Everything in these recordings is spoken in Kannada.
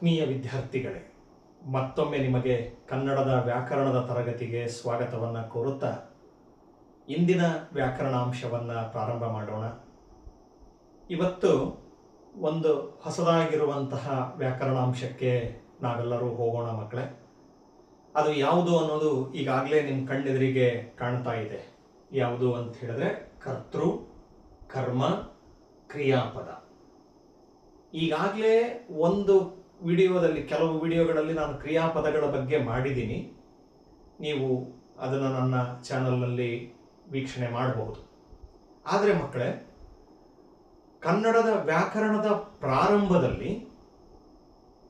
ಆತ್ಮೀಯ ವಿದ್ಯಾರ್ಥಿಗಳೇ, ಮತ್ತೊಮ್ಮೆ ನಿಮಗೆ ಕನ್ನಡದ ವ್ಯಾಕರಣದ ತರಗತಿಗೆ ಸ್ವಾಗತವನ್ನು ಕೋರುತ್ತಾ ಇಂದಿನ ವ್ಯಾಕರಣಾಂಶವನ್ನು ಪ್ರಾರಂಭ ಮಾಡೋಣ. ಇವತ್ತು ಒಂದು ಹೊಸದಾಗಿರುವಂತಹ ವ್ಯಾಕರಣಾಂಶಕ್ಕೆ ನಾವೆಲ್ಲರೂ ಹೋಗೋಣ ಮಕ್ಕಳೇ. ಅದು ಯಾವುದು ಅನ್ನೋದು ಈಗಾಗಲೇ ನಿಮ್ಮ ಕಣ್ಣೆದುರಿಗೆ ಕಾಣ್ತಾ ಇದೆ. ಯಾವುದು ಅಂತ ಹೇಳಿದ್ರೆ ಕರ್ತೃ, ಕರ್ಮ, ಕ್ರಿಯಾಪದ. ಈಗಾಗಲೇ ಒಂದು ಕೆಲವು ವಿಡಿಯೋಗಳಲ್ಲಿ ನಾನು ಕ್ರಿಯಾಪದಗಳ ಬಗ್ಗೆ ಮಾಡಿದ್ದೀನಿ. ನೀವು ಅದನ್ನು ನನ್ನ ಚಾನಲ್ನಲ್ಲಿ ವೀಕ್ಷಣೆ ಮಾಡಬಹುದು. ಆದರೆ ಮಕ್ಕಳೇ, ಕನ್ನಡದ ವ್ಯಾಕರಣದ ಪ್ರಾರಂಭದಲ್ಲಿ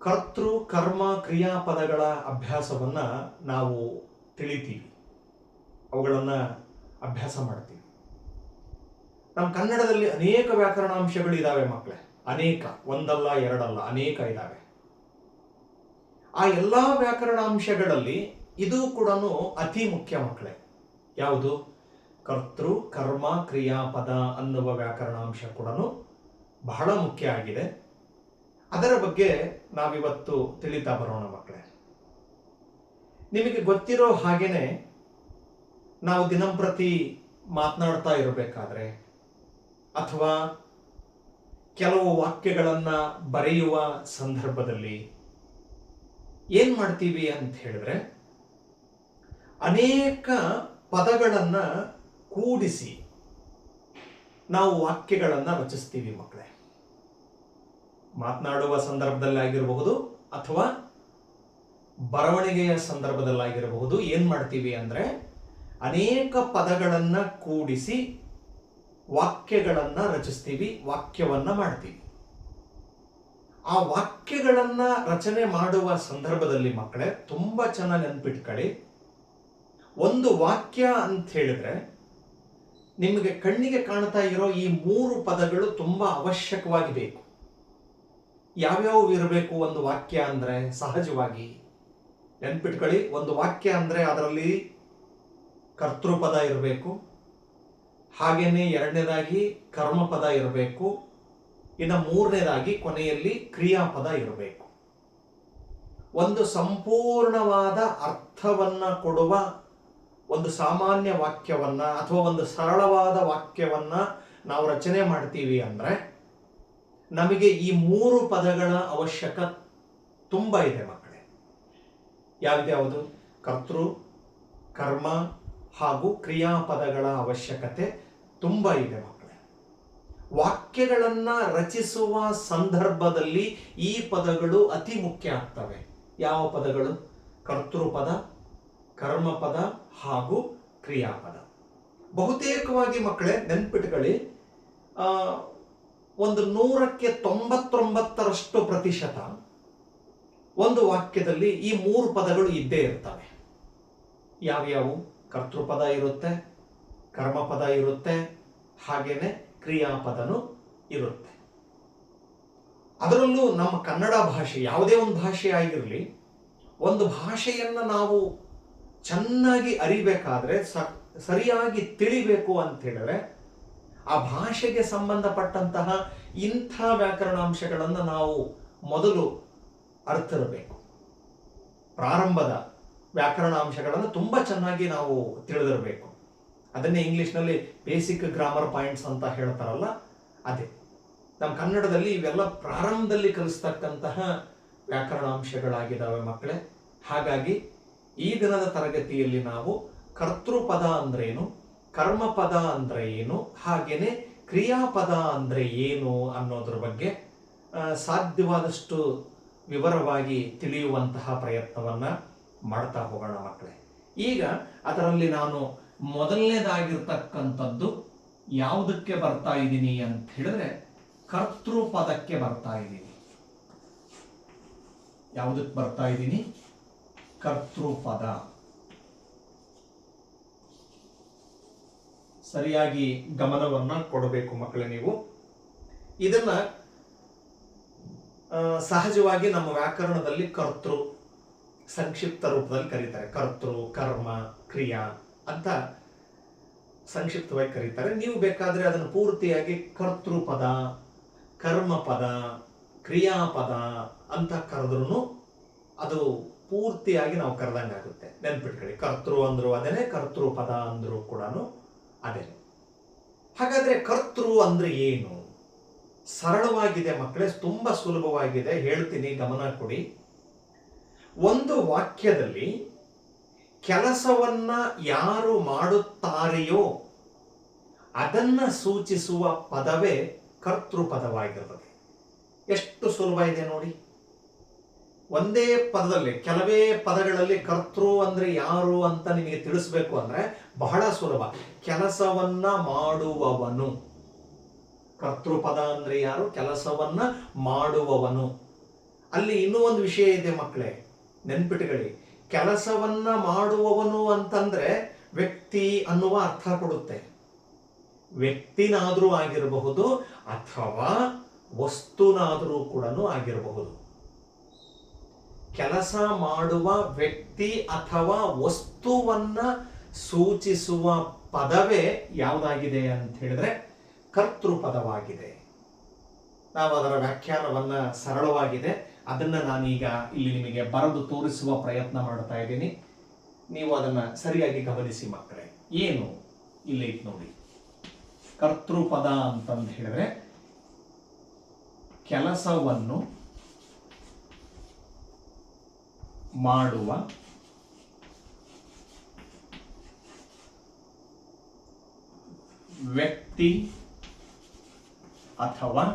ಕರ್ತೃ, ಕರ್ಮ, ಕ್ರಿಯಾಪದಗಳ ಅಭ್ಯಾಸವನ್ನು ನಾವು ತಿಳಿತೀವಿ, ಅವುಗಳನ್ನು ಅಭ್ಯಾಸ ಮಾಡ್ತೀವಿ. ನಮ್ಮ ಕನ್ನಡದಲ್ಲಿ ಅನೇಕ ವ್ಯಾಕರಣಾಂಶಗಳು ಇದ್ದಾವೆ ಮಕ್ಕಳೇ, ಅನೇಕ, ಒಂದಲ್ಲ ಎರಡಲ್ಲ, ಅನೇಕ ಇದ್ದಾವೆ. ಆ ಎಲ್ಲ ವ್ಯಾಕರಣಾಂಶಗಳಲ್ಲಿ ಇದು ಕೂಡ ಅತಿ ಮುಖ್ಯ ಮಕ್ಕಳೇ. ಯಾವುದು? ಕರ್ತೃ, ಕರ್ಮ, ಕ್ರಿಯಾಪದ ಅನ್ನುವ ವ್ಯಾಕರಣಾಂಶ ಕೂಡ ಬಹಳ ಮುಖ್ಯ ಆಗಿದೆ. ಅದರ ಬಗ್ಗೆ ನಾವಿವತ್ತು ತಿಳಿತಾ ಬರೋಣ ಮಕ್ಕಳೇ. ನಿಮಗೆ ಗೊತ್ತಿರೋ ಹಾಗೇನೆ ನಾವು ದಿನಂಪ್ರತಿ ಮಾತನಾಡ್ತಾ ಇರಬೇಕಾದ್ರೆ ಅಥವಾ ಕೆಲವು ವಾಕ್ಯಗಳನ್ನು ಬರೆಯುವ ಸಂದರ್ಭದಲ್ಲಿ ಏನು ಮಾಡ್ತೀವಿ ಅಂತ ಹೇಳಿದ್ರೆ, ಅನೇಕ ಪದಗಳನ್ನು ಕೂಡಿಸಿ ನಾವು ವಾಕ್ಯಗಳನ್ನು ರಚಿಸ್ತೀವಿ ಮಕ್ಕಳೇ. ಮಾತನಾಡುವ ಸಂದರ್ಭದಲ್ಲಾಗಿರಬಹುದು ಅಥವಾ ಬರವಣಿಗೆಯ ಸಂದರ್ಭದಲ್ಲಾಗಿರಬಹುದು. ಏನು ಮಾಡ್ತೀವಿ ಅಂದರೆ, ಅನೇಕ ಪದಗಳನ್ನು ಕೂಡಿಸಿ ವಾಕ್ಯಗಳನ್ನು ರಚಿಸ್ತೀವಿ, ವಾಕ್ಯವನ್ನು ಮಾಡ್ತೀವಿ. ಆ ವಾಕ್ಯಗಳನ್ನು ರಚನೆ ಮಾಡುವ ಸಂದರ್ಭದಲ್ಲಿ ಮಕ್ಕಳೇ ತುಂಬ ಚೆನ್ನಾಗಿ ನೆನ್ಪಿಟ್ಕೊಳ್ಳಿ. ಒಂದು ವಾಕ್ಯ ಅಂತ ಹೇಳಿದ್ರೆ ನಿಮಗೆ ಕಣ್ಣಿಗೆ ಕಾಣ್ತಾ ಇರೋ ಈ 3 ಪದಗಳು ತುಂಬ ಅವಶ್ಯಕವಾಗಿ ಬೇಕು. ಯಾವ್ಯಾವ ಇರಬೇಕು ಒಂದು ವಾಕ್ಯ ಅಂದರೆ? ಸಹಜವಾಗಿ ನೆನ್ಪಿಟ್ಕೊಳ್ಳಿ, ಒಂದು ವಾಕ್ಯ ಅಂದರೆ ಅದರಲ್ಲಿ ಕರ್ತೃಪದ ಇರಬೇಕು, ಹಾಗೇನೆ ಎರಡನೇದಾಗಿ ಕರ್ಮಪದ ಇರಬೇಕು, ಇನ್ನು ಮೂರನೇದಾಗಿ ಕೊನೆಯಲ್ಲಿ ಕ್ರಿಯಾಪದ ಇರಬೇಕು. ಒಂದು ಸಂಪೂರ್ಣವಾದ ಅರ್ಥವನ್ನ ಕೊಡುವ ಒಂದು ಸಾಮಾನ್ಯ ವಾಕ್ಯವನ್ನ ಅಥವಾ ಒಂದು ಸರಳವಾದ ವಾಕ್ಯವನ್ನ ನಾವು ರಚನೆ ಮಾಡ್ತೀವಿ ಅಂದ್ರೆ ನಮಗೆ ಈ 3 ಪದಗಳ ಅವಶ್ಯಕ ತುಂಬ ಇದೆ ಮಕ್ಕಳೇ. ಯಾವ್ದ್ಯಾವುದು? ಕರ್ತೃ, ಕರ್ಮ ಹಾಗೂ ಕ್ರಿಯಾಪದಗಳ ಅವಶ್ಯಕತೆ ತುಂಬ ಇದೆ ಮಕ್ಕಳೇ. ವಾಕ್ಯಗಳನ್ನು ರಚಿಸುವ ಸಂದರ್ಭದಲ್ಲಿ ಈ ಪದಗಳು ಅತಿ ಮುಖ್ಯ ಆಗ್ತವೆ. ಯಾವ ಪದಗಳು? ಕರ್ತೃಪದ, ಕರ್ಮಪದ ಹಾಗೂ ಕ್ರಿಯಾಪದ. ಬಹುತೇಕವಾಗಿ ಮಕ್ಕಳೇ ನೆನ್ಪಿಟ್ಕೊಳ್ಳಿ, ಒಂದು 100ಕ್ಕೆ 99% ಒಂದು ವಾಕ್ಯದಲ್ಲಿ ಈ 3 ಪದಗಳು ಇದ್ದೇ ಇರ್ತವೆ. ಯಾವ್ಯಾವು? ಕರ್ತೃಪದ ಇರುತ್ತೆ, ಕರ್ಮಪದ ಇರುತ್ತೆ, ಹಾಗೇನೆ ಕ್ರಿಯಾಪದನು ಇರುತ್ತೆ. ಅದರಲ್ಲೂ ನಮ್ಮ ಕನ್ನಡ ಭಾಷೆ, ಯಾವುದೇ ಒಂದು ಭಾಷೆ ಆಗಿರಲಿ, ಒಂದು ಭಾಷೆಯನ್ನು ನಾವು ಚೆನ್ನಾಗಿ ಅರಿಬೇಕಾದ್ರೆ, ಸರಿಯಾಗಿ ತಿಳಿಬೇಕು ಅಂತ ಹೇಳಿದ್ರೆ ಆ ಭಾಷೆಗೆ ಸಂಬಂಧಪಟ್ಟಂತಹ ಇಂಥ ವ್ಯಾಕರಣಾಂಶಗಳನ್ನು ನಾವು ಮೊದಲು ಅರ್ಥಿರಬೇಕು. ಪ್ರಾರಂಭದ ವ್ಯಾಕರಣಾಂಶಗಳನ್ನು ತುಂಬ ಚೆನ್ನಾಗಿ ನಾವು ತಿಳಿದಿರಬೇಕು. ಅದನ್ನೇ ಇಂಗ್ಲಿಷ್ನಲ್ಲಿ ಬೇಸಿಕ್ ಗ್ರಾಮರ್ ಪಾಯಿಂಟ್ಸ್ ಅಂತ ಹೇಳ್ತಾರಲ್ಲ, ಅದೇ ನಮ್ಮ ಕನ್ನಡದಲ್ಲಿ ಇವೆಲ್ಲ ಪ್ರಾರಂಭದಲ್ಲಿ ಕಲಿಸ್ತಕ್ಕಂತಹ ವ್ಯಾಕರಣಾಂಶಗಳಾಗಿದ್ದಾವೆ ಮಕ್ಕಳೇ. ಹಾಗಾಗಿ ಈ ದಿನದ ತರಗತಿಯಲ್ಲಿ ನಾವು ಕರ್ತೃಪದ ಅಂದ್ರೇನು, ಕರ್ಮಪದ ಅಂದ್ರೆ ಏನು, ಹಾಗೇನೆ ಕ್ರಿಯಾಪದ ಅಂದ್ರೆ ಏನು ಅನ್ನೋದ್ರ ಬಗ್ಗೆ ಸಾಧ್ಯವಾದಷ್ಟು ವಿವರವಾಗಿ ತಿಳಿಯುವಂತಹ ಪ್ರಯತ್ನವನ್ನ ಮಾಡ್ತಾ ಹೋಗೋಣ ಮಕ್ಕಳೇ. ಈಗ ಅದರಲ್ಲಿ ನಾನು ಮೊದಲನೇದಾಗಿರ್ತಕ್ಕಂಥದ್ದು ಯಾವುದಕ್ಕೆ ಬರ್ತಾ ಇದ್ದೀನಿ ಅಂತ ಹೇಳಿದ್ರೆ ಕರ್ತೃಪದಕ್ಕೆ ಬರ್ತಾ ಇದ್ದೀನಿ. ಯಾವುದಕ್ಕೆ ಬರ್ತಾ ಇದ್ದೀನಿ? ಕರ್ತೃಪದ. ಸರಿಯಾಗಿ ಗಮನವನ್ನ ಕೊಡಬೇಕು ಮಕ್ಕಳೇ. ನೀವು ಇದನ್ನ ಸಹಜವಾಗಿ ನಮ್ಮ ವ್ಯಾಕರಣದಲ್ಲಿ ಕರ್ತೃ ಸಂಕ್ಷಿಪ್ತ ರೂಪದಲ್ಲಿ ಕರೀತಾರೆ. ಕರ್ತೃ, ಕರ್ಮ, ಕ್ರಿಯಾ ಅಂತ ಸಂಕ್ಷಿಪ್ತವಾಗಿ ಕರೀತಾರೆ. ನೀವು ಬೇಕಾದ್ರೆ ಅದನ್ನು ಪೂರ್ತಿಯಾಗಿ ಕರ್ತೃಪದ, ಕರ್ಮಪದ, ಕ್ರಿಯಾಪದ ಅಂತ ಕರೆದ್ರೂ ಅದು ಪೂರ್ತಿಯಾಗಿ ನಾವು ಕರೆದಂಗಾಗುತ್ತೆ. ನೆನ್ಪಿಟ್ಕೊಳ್ಳಿ, ಕರ್ತೃ ಅಂದ್ರು ಅದೇನೆ, ಕರ್ತೃಪದ ಅಂದ್ರು ಕೂಡ ಅದೇನೆ. ಹಾಗಾದ್ರೆ ಕರ್ತೃ ಅಂದ್ರೆ ಏನು? ಸರಳವಾಗಿದೆ ಮಕ್ಕಳೇ, ತುಂಬಾ ಸುಲಭವಾಗಿದೆ, ಹೇಳ್ತೀನಿ, ಗಮನ ಕೊಡಿ. ಒಂದು ವಾಕ್ಯದಲ್ಲಿ ಕೆಲಸವನ್ನ ಯಾರು ಮಾಡುತ್ತಾರೆಯೋ ಅದನ್ನ ಸೂಚಿಸುವ ಪದವೇ ಕರ್ತೃಪದವಾಗಿರುತ್ತದೆ. ಎಷ್ಟು ಸುಲಭ ಇದೆ ನೋಡಿ. ಒಂದೇ ಪದದಲ್ಲಿ, ಕೆಲವೇ ಪದಗಳಲ್ಲಿ ಕರ್ತೃ ಅಂದ್ರೆ ಯಾರು ಅಂತ ನಿಮಗೆ ತಿಳಿಸ್ಬೇಕು ಅಂದ್ರೆ ಬಹಳ ಸುಲಭ. ಕೆಲಸವನ್ನ ಮಾಡುವವನು. ಕರ್ತೃಪದ ಅಂದ್ರೆ ಯಾರು? ಕೆಲಸವನ್ನ ಮಾಡುವವನು. ಅಲ್ಲಿ ಇನ್ನೂ ಒಂದು ವಿಷಯ ಇದೆ ಮಕ್ಕಳೇ, ನೆನ್ಪಿಟ್ಕೊಳ್ಳಿ. ಕೆಲಸವನ್ನ ಮಾಡುವವನು ಅಂತಂದ್ರೆ ವ್ಯಕ್ತಿ ಅನ್ನುವ ಅರ್ಥ ಕೊಡುತ್ತೆ. ವ್ಯಕ್ತಿನಾದ್ರೂ ಆಗಿರಬಹುದು ಅಥವಾ ವಸ್ತುನಾದ್ರೂ ಕೂಡ ಆಗಿರಬಹುದು. ಕೆಲಸ ಮಾಡುವ ವ್ಯಕ್ತಿ ಅಥವಾ ವಸ್ತುವನ್ನ ಸೂಚಿಸುವ ಪದವೇ ಯಾವುದಾಗಿದೆ ಅಂತ ಹೇಳಿದ್ರೆ ಕರ್ತೃಪದವಾಗಿದೆ. ನಾವು ಅದರ ವ್ಯಾಖ್ಯಾನವನ್ನ ಸರಳವಾಗಿದೆ, ಅದನ್ನ ನಾನೀಗ ಇಲ್ಲಿ ನಿಮಗೆ ಬರೆದು ತೋರಿಸುವ ಪ್ರಯತ್ನ ಮಾಡ್ತಾ ಇದ್ದೀನಿ. ನೀವು ಅದನ್ನ ಸರಿಯಾಗಿ ಗಮನಿಸಿ ಮಕ್ಕಳೇ. ಏನು ಇಲ್ಲಿ ನೋಡಿ, ಕರ್ತೃಪದ ಅಂತಂದು ಹೇಳಿದ್ರೆ ಕೆಲಸವನ್ನು ಮಾಡುವ ವ್ಯಕ್ತಿ ಅಥವಾ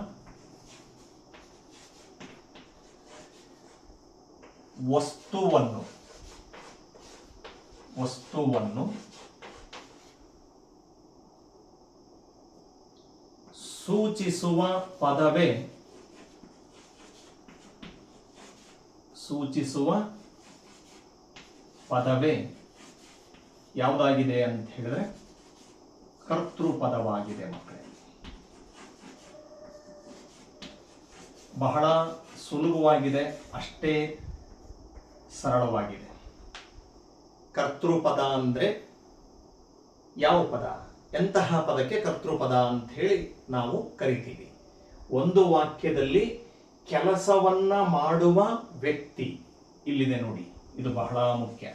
ವಸ್ತುವನ್ನು ಸೂಚಿಸುವ ಪದವೇ ಯಾವುದಾಗಿದೆ ಅಂತ ಹೇಳಿದ್ರೆ ಕರ್ತೃಪದವಾಗಿದೆ ಮಕ್ಕಳೇ. ಬಹಳ ಸುಲಭವಾಗಿದೆ, ಅಷ್ಟೇ ಸರಳವಾಗಿದೆ. ಕರ್ತೃಪದ ಅಂದ್ರೆ ಯಾವ ಪದ, ಎಂತಹ ಪದಕ್ಕೆ ಕರ್ತೃಪದ ಅಂತ ಹೇಳಿ ನಾವು ಕರಿತೀವಿ? ಒಂದು ವಾಕ್ಯದಲ್ಲಿ ಕೆಲಸವನ್ನ ಮಾಡುವ ವ್ಯಕ್ತಿ ಇಲ್ಲಿದೆ ನೋಡಿ, ಇದು ಬಹಳ ಮುಖ್ಯ.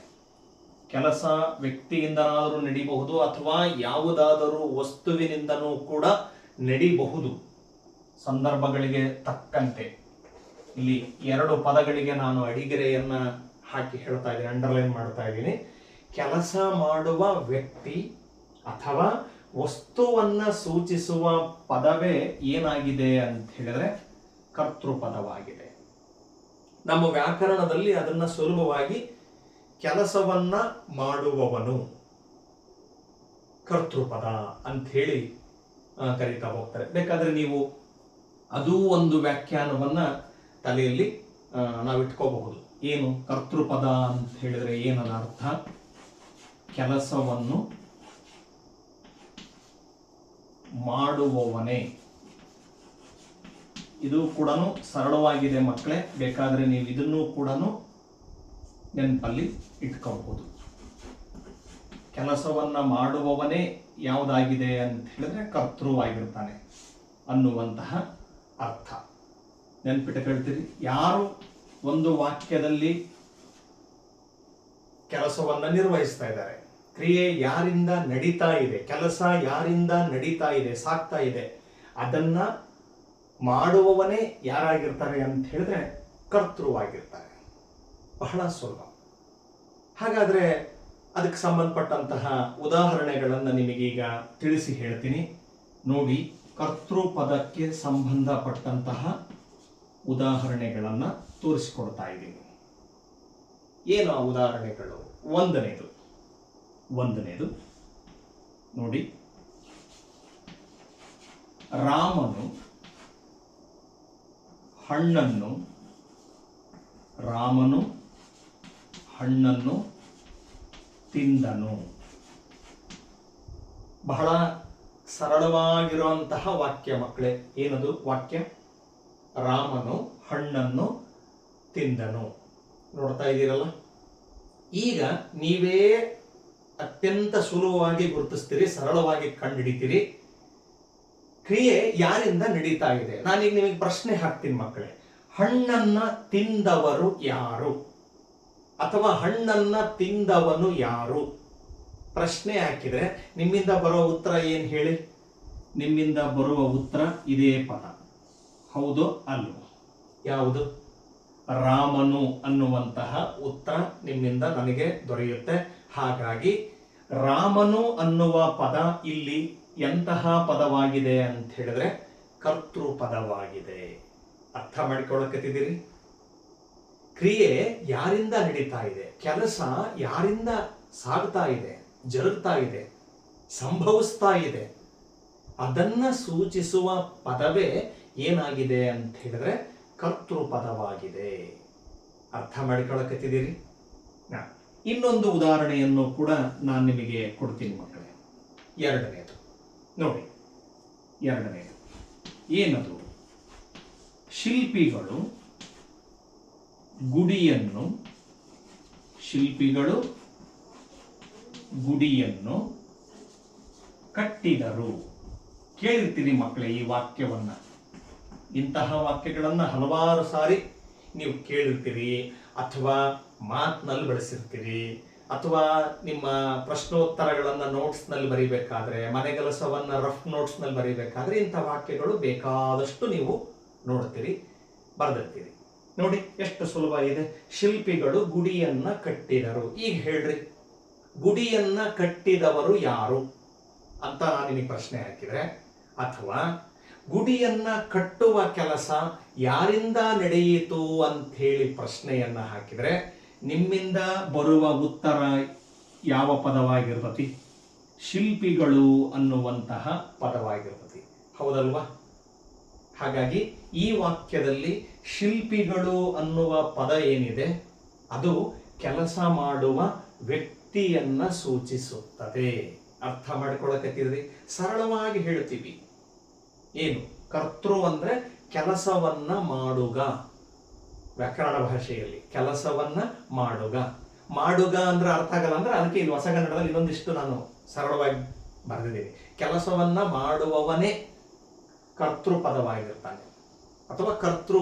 ಕೆಲಸ ವ್ಯಕ್ತಿಯಿಂದನಾದರೂ ನಡಿಬಹುದು ಅಥವಾ ಯಾವುದಾದರೂ ವಸ್ತುವಿನಿಂದನೂ ಕೂಡ ನಡಿಬಹುದು, ಸಂದರ್ಭಗಳಿಗೆ ತಕ್ಕಂತೆ. ಇಲ್ಲಿ ಎರಡು ಪದಗಳಿಗೆ ನಾನು ಅಡಿಗೆರೆಯನ್ನ ಹಾಕಿ ಹೇಳ್ತಾ ಇದ್ದೀನಿ, ಅಂಡರ್ಲೈನ್ ಮಾಡ್ತಾ ಇದ್ದೀನಿ. ಕೆಲಸ ಮಾಡುವ ವ್ಯಕ್ತಿ ಅಥವಾ ವಸ್ತುವನ್ನ ಸೂಚಿಸುವ ಪದವೇ ಏನಾಗಿದೆ ಅಂತ ಹೇಳಿದ್ರೆ ಕರ್ತೃಪದವಾಗಿದೆ. ನಮ್ಮ ವ್ಯಾಕರಣದಲ್ಲಿ ಅದನ್ನ ಸುಲಭವಾಗಿ ಕೆಲಸವನ್ನ ಮಾಡುವವನು ಕರ್ತೃಪದ ಅಂತ ಹೇಳಿ ಕರೀತಾ ಹೋಗ್ತಾರೆ. ಬೇಕಾದ್ರೆ ನೀವು ಅದೂ ಒಂದು ವ್ಯಾಖ್ಯಾನವನ್ನ ತಲೆಯಲ್ಲಿ ನಾವು ಇಟ್ಕೋಬಹುದು. ಏನು ಕರ್ತೃಪದ ಅಂತ ಹೇಳಿದ್ರೆ ಏನನ್ನ ಅರ್ಥ? ಕೆಲಸವನ್ನು ಮಾಡುವವನೇ. ಇದು ಕೂಡ ಸರಳವಾಗಿದೆ ಮಕ್ಕಳೇ, ಬೇಕಾದ್ರೆ ನೀವು ಇದನ್ನು ಕೂಡ ನೆನಪಲ್ಲಿ ಇಟ್ಕೋಬಹುದು. ಕೆಲಸವನ್ನ ಮಾಡುವವನೇ ಯಾವುದಾಗಿದೆ ಅಂತ ಹೇಳಿದ್ರೆ ಕರ್ತೃವಾಗಿರ್ತಾನೆ ಅನ್ನುವಂತಹ ಅರ್ಥ. ನೆನ್ಪಿಟ್ಟುಕೊಳ್ತೀರಿ? ಯಾರು ಒಂದು ವಾಕ್ಯದಲ್ಲಿ ಕೆಲಸವನ್ನ ನಿರ್ವಹಿಸ್ತಾ ಇದ್ದಾರೆ, ಕ್ರಿಯೆ ಯಾರಿಂದ ನಡೀತಾ ಇದೆ, ಕೆಲಸ ಯಾರಿಂದ ನಡೀತಾ ಇದೆ, ಸಾಕ್ತಾ ಇದೆ, ಅದನ್ನ ಮಾಡುವವನೇ ಯಾರಾಗಿರ್ತಾರೆ ಅಂತ ಹೇಳಿದ್ರೆ ಕರ್ತೃವಾಗಿರ್ತಾರೆ. ಬಹಳ ಸುಲಭ. ಹಾಗಾದ್ರೆ ಅದಕ್ಕೆ ಸಂಬಂಧಪಟ್ಟಂತಹ ಉದಾಹರಣೆಗಳನ್ನು ನಿಮಗೀಗ ತಿಳಿಸಿ ಹೇಳ್ತೀನಿ ನೋಡಿ. ಕರ್ತೃಪದಕ್ಕೆ ಸಂಬಂಧಪಟ್ಟಂತಹ ಉದಾಹರಣೆಗಳನ್ನು ತೋರಿಸಿಕೊಡ್ತಾ ಇದ್ದೀನಿ. ಏನು ಆ ಉದಾಹರಣೆಗಳು? ಒಂದನೇದು ನೋಡಿ, ರಾಮನು ಹಣ್ಣನ್ನು ತಿಂದನು. ಬಹಳ ಸರಳವಾಗಿರುವಂತಹ ವಾಕ್ಯ ಮಕ್ಕಳೇ. ಏನದು ವಾಕ್ಯ? ರಾಮನು ಹಣ್ಣನ್ನು ತಿಂದನು. ನೋಡ್ತಾ ಇದ್ದೀರಲ್ಲ? ಈಗ ನೀವೇ ಅತ್ಯಂತ ಸುಲಭವಾಗಿ ಗುರುತಿಸ್ತೀರಿ, ಸರಳವಾಗಿ ಕಂಡುಹಿಡಿತೀರಿ. ಕ್ರಿಯೆ ಯಾರಿಂದ ನಡೀತಾ ಇದೆ. ನಾನೀಗ ನಿಮಗೆ ಪ್ರಶ್ನೆ ಹಾಕ್ತೀನಿ ಮಕ್ಕಳೇ. ಹಣ್ಣನ್ನ ತಿಂದವರು ಯಾರು ಅಥವಾ ಹಣ್ಣನ್ನ ತಿಂದವನು ಯಾರು ಪ್ರಶ್ನೆ ಹಾಕಿದ್ರೆ ನಿಮ್ಮಿಂದ ಬರೋ ಉತ್ತರ ಏನು ಹೇಳಿ? ನಿಮ್ಮಿಂದ ಬರುವ ಉತ್ತರ ಇದೇ ಪದ. ಹೌದು ಅಲ್ವೋ? ಯಾವುದು? ರಾಮನು ಅನ್ನುವಂತಹ ಉತ್ತರ ನಿಮ್ಮಿಂದ ನನಗೆ ದೊರೆಯುತ್ತೆ. ಹಾಗಾಗಿ ರಾಮನು ಅನ್ನುವ ಪದ ಇಲ್ಲಿ ಎಂತಹ ಪದವಾಗಿದೆ ಅಂತ ಹೇಳಿದ್ರೆ ಕರ್ತೃ ಪದವಾಗಿದೆ. ಅರ್ಥ ಮಾಡಿಕೊಳ್ಳಕತ್ತಿದ್ದೀರಿ? ಕ್ರಿಯೆ ಯಾರಿಂದ ನಡೀತಾ ಇದೆ, ಕೆಲಸ ಯಾರಿಂದ ಸಾಗ್ತಾ ಇದೆ, ಜರುಗ್ತಾ ಇದೆ, ಸಂಭವಿಸ್ತಾ ಇದೆ, ಅದನ್ನ ಸೂಚಿಸುವ ಪದವೇ ಏನಾಗಿದೆ ಅಂತ ಹೇಳಿದ್ರೆ ಕರ್ತೃ ಪದವಾಗಿದೆ. ಅರ್ಥ ಮಾಡಿಕೊಳ್ಳಕತ್ತಿದ್ದೀರಿ? ಇನ್ನೊಂದು ಉದಾಹರಣೆಯನ್ನು ಕೂಡ ನಾನು ನಿಮಗೆ ಕೊಡ್ತೀನಿ ಮಕ್ಕಳೇ. ಎರಡನೇದು ನೋಡಿ, ಎರಡನೇದು ಏನದು? ಶಿಲ್ಪಿಗಳು ಗುಡಿಯನ್ನು ಕಟ್ಟಿದರು. ಕೇಳಿರ್ತೀರಿ ಮಕ್ಕಳೇ ಈ ವಾಕ್ಯವನ್ನ. ಇಂತಹ ವಾಕ್ಯಗಳನ್ನ ಹಲವಾರು ಸಾರಿ ನೀವು ಕೇಳಿರ್ತೀರಿ, ಅಥವಾ ಮಾತಿನಲ್ಲಿ ಬಳಸಿರ್ತೀರಿ, ಅಥವಾ ನಿಮ್ಮ ಪ್ರಶ್ನೋತ್ತರಗಳನ್ನು ನೋಟ್ಸ್ನಲ್ಲಿ ಬರೀಬೇಕಾದ್ರೆ, ಮನೆಗೆಲಸವನ್ನು ರಫ್ ನೋಟ್ಸ್ನಲ್ಲಿ ಬರೀಬೇಕಾದ್ರೆ ಇಂಥ ವಾಕ್ಯಗಳು ಬೇಕಾದಷ್ಟು ನೀವು ನೋಡ್ತೀರಿ, ಬರೆದಿರ್ತೀರಿ. ನೋಡಿ ಎಷ್ಟು ಸುಲಭ ಇದೆ. ಶಿಲ್ಪಿಗಳು ಗುಡಿಯನ್ನ ಕಟ್ಟಿದರು. ಈಗ ಹೇಳ್ರಿ, ಗುಡಿಯನ್ನ ಕಟ್ಟಿದವರು ಯಾರು ಅಂತ ನಾನು ನಿಮಗೆ ಪ್ರಶ್ನೆ ಹಾಕಿದ್ರೆ, ಅಥವಾ ಗುಡಿಯನ್ನ ಕಟ್ಟುವ ಕೆಲಸ ಯಾರಿಂದ ನಡೆಯಿತು ಅಂತ ಹೇಳಿ ಪ್ರಶ್ನೆಯನ್ನ ಹಾಕಿದ್ರೆ ನಿಮ್ಮಿಂದ ಬರುವ ಉತ್ತರ ಯಾವ ಪದವಾಗಿರ್ತತಿ? ಶಿಲ್ಪಿಗಳು ಅನ್ನುವಂತಹ ಪದವಾಗಿರ್ತತಿ. ಹೌದಲ್ವಾ? ಹಾಗಾಗಿ ಈ ವಾಕ್ಯದಲ್ಲಿ ಶಿಲ್ಪಿಗಳು ಅನ್ನುವ ಪದ ಏನಿದೆ ಅದು ಕೆಲಸ ಮಾಡುವ ವ್ಯಕ್ತಿಯನ್ನ ಸೂಚಿಸುತ್ತದೆ. ಅರ್ಥ ಮಾಡಿಕೊಳ್ಳಕತ್ತಿದ್ರಿ? ಸರಳವಾಗಿ ಹೇಳ್ತೀವಿ. ಏನು? ಕರ್ತೃ ಅಂದ್ರೆ ಕೆಲಸವನ್ನ ಮಾಡುಗ. ವ್ಯಾಕರಣ ಭಾಷೆಯಲ್ಲಿ ಕೆಲಸವನ್ನ ಮಾಡುಗ ಅಂದ್ರೆ ಅರ್ಥ ಆಗಲ್ಲ ಅಂದ್ರೆ ಅದಕ್ಕೆ ಇಲ್ಲಿ ಹೊಸಗನ್ನಡದಲ್ಲಿ ಇನ್ನೊಂದಿಷ್ಟು ನಾನು ಸರಳವಾಗಿ ಬರೆದಿದ್ದೀನಿ. ಕೆಲಸವನ್ನ ಮಾಡುವವನೇ ಕರ್ತೃ ಪದವಾಗಿರ್ತಾನೆ ಅಥವಾ ಕರ್ತೃ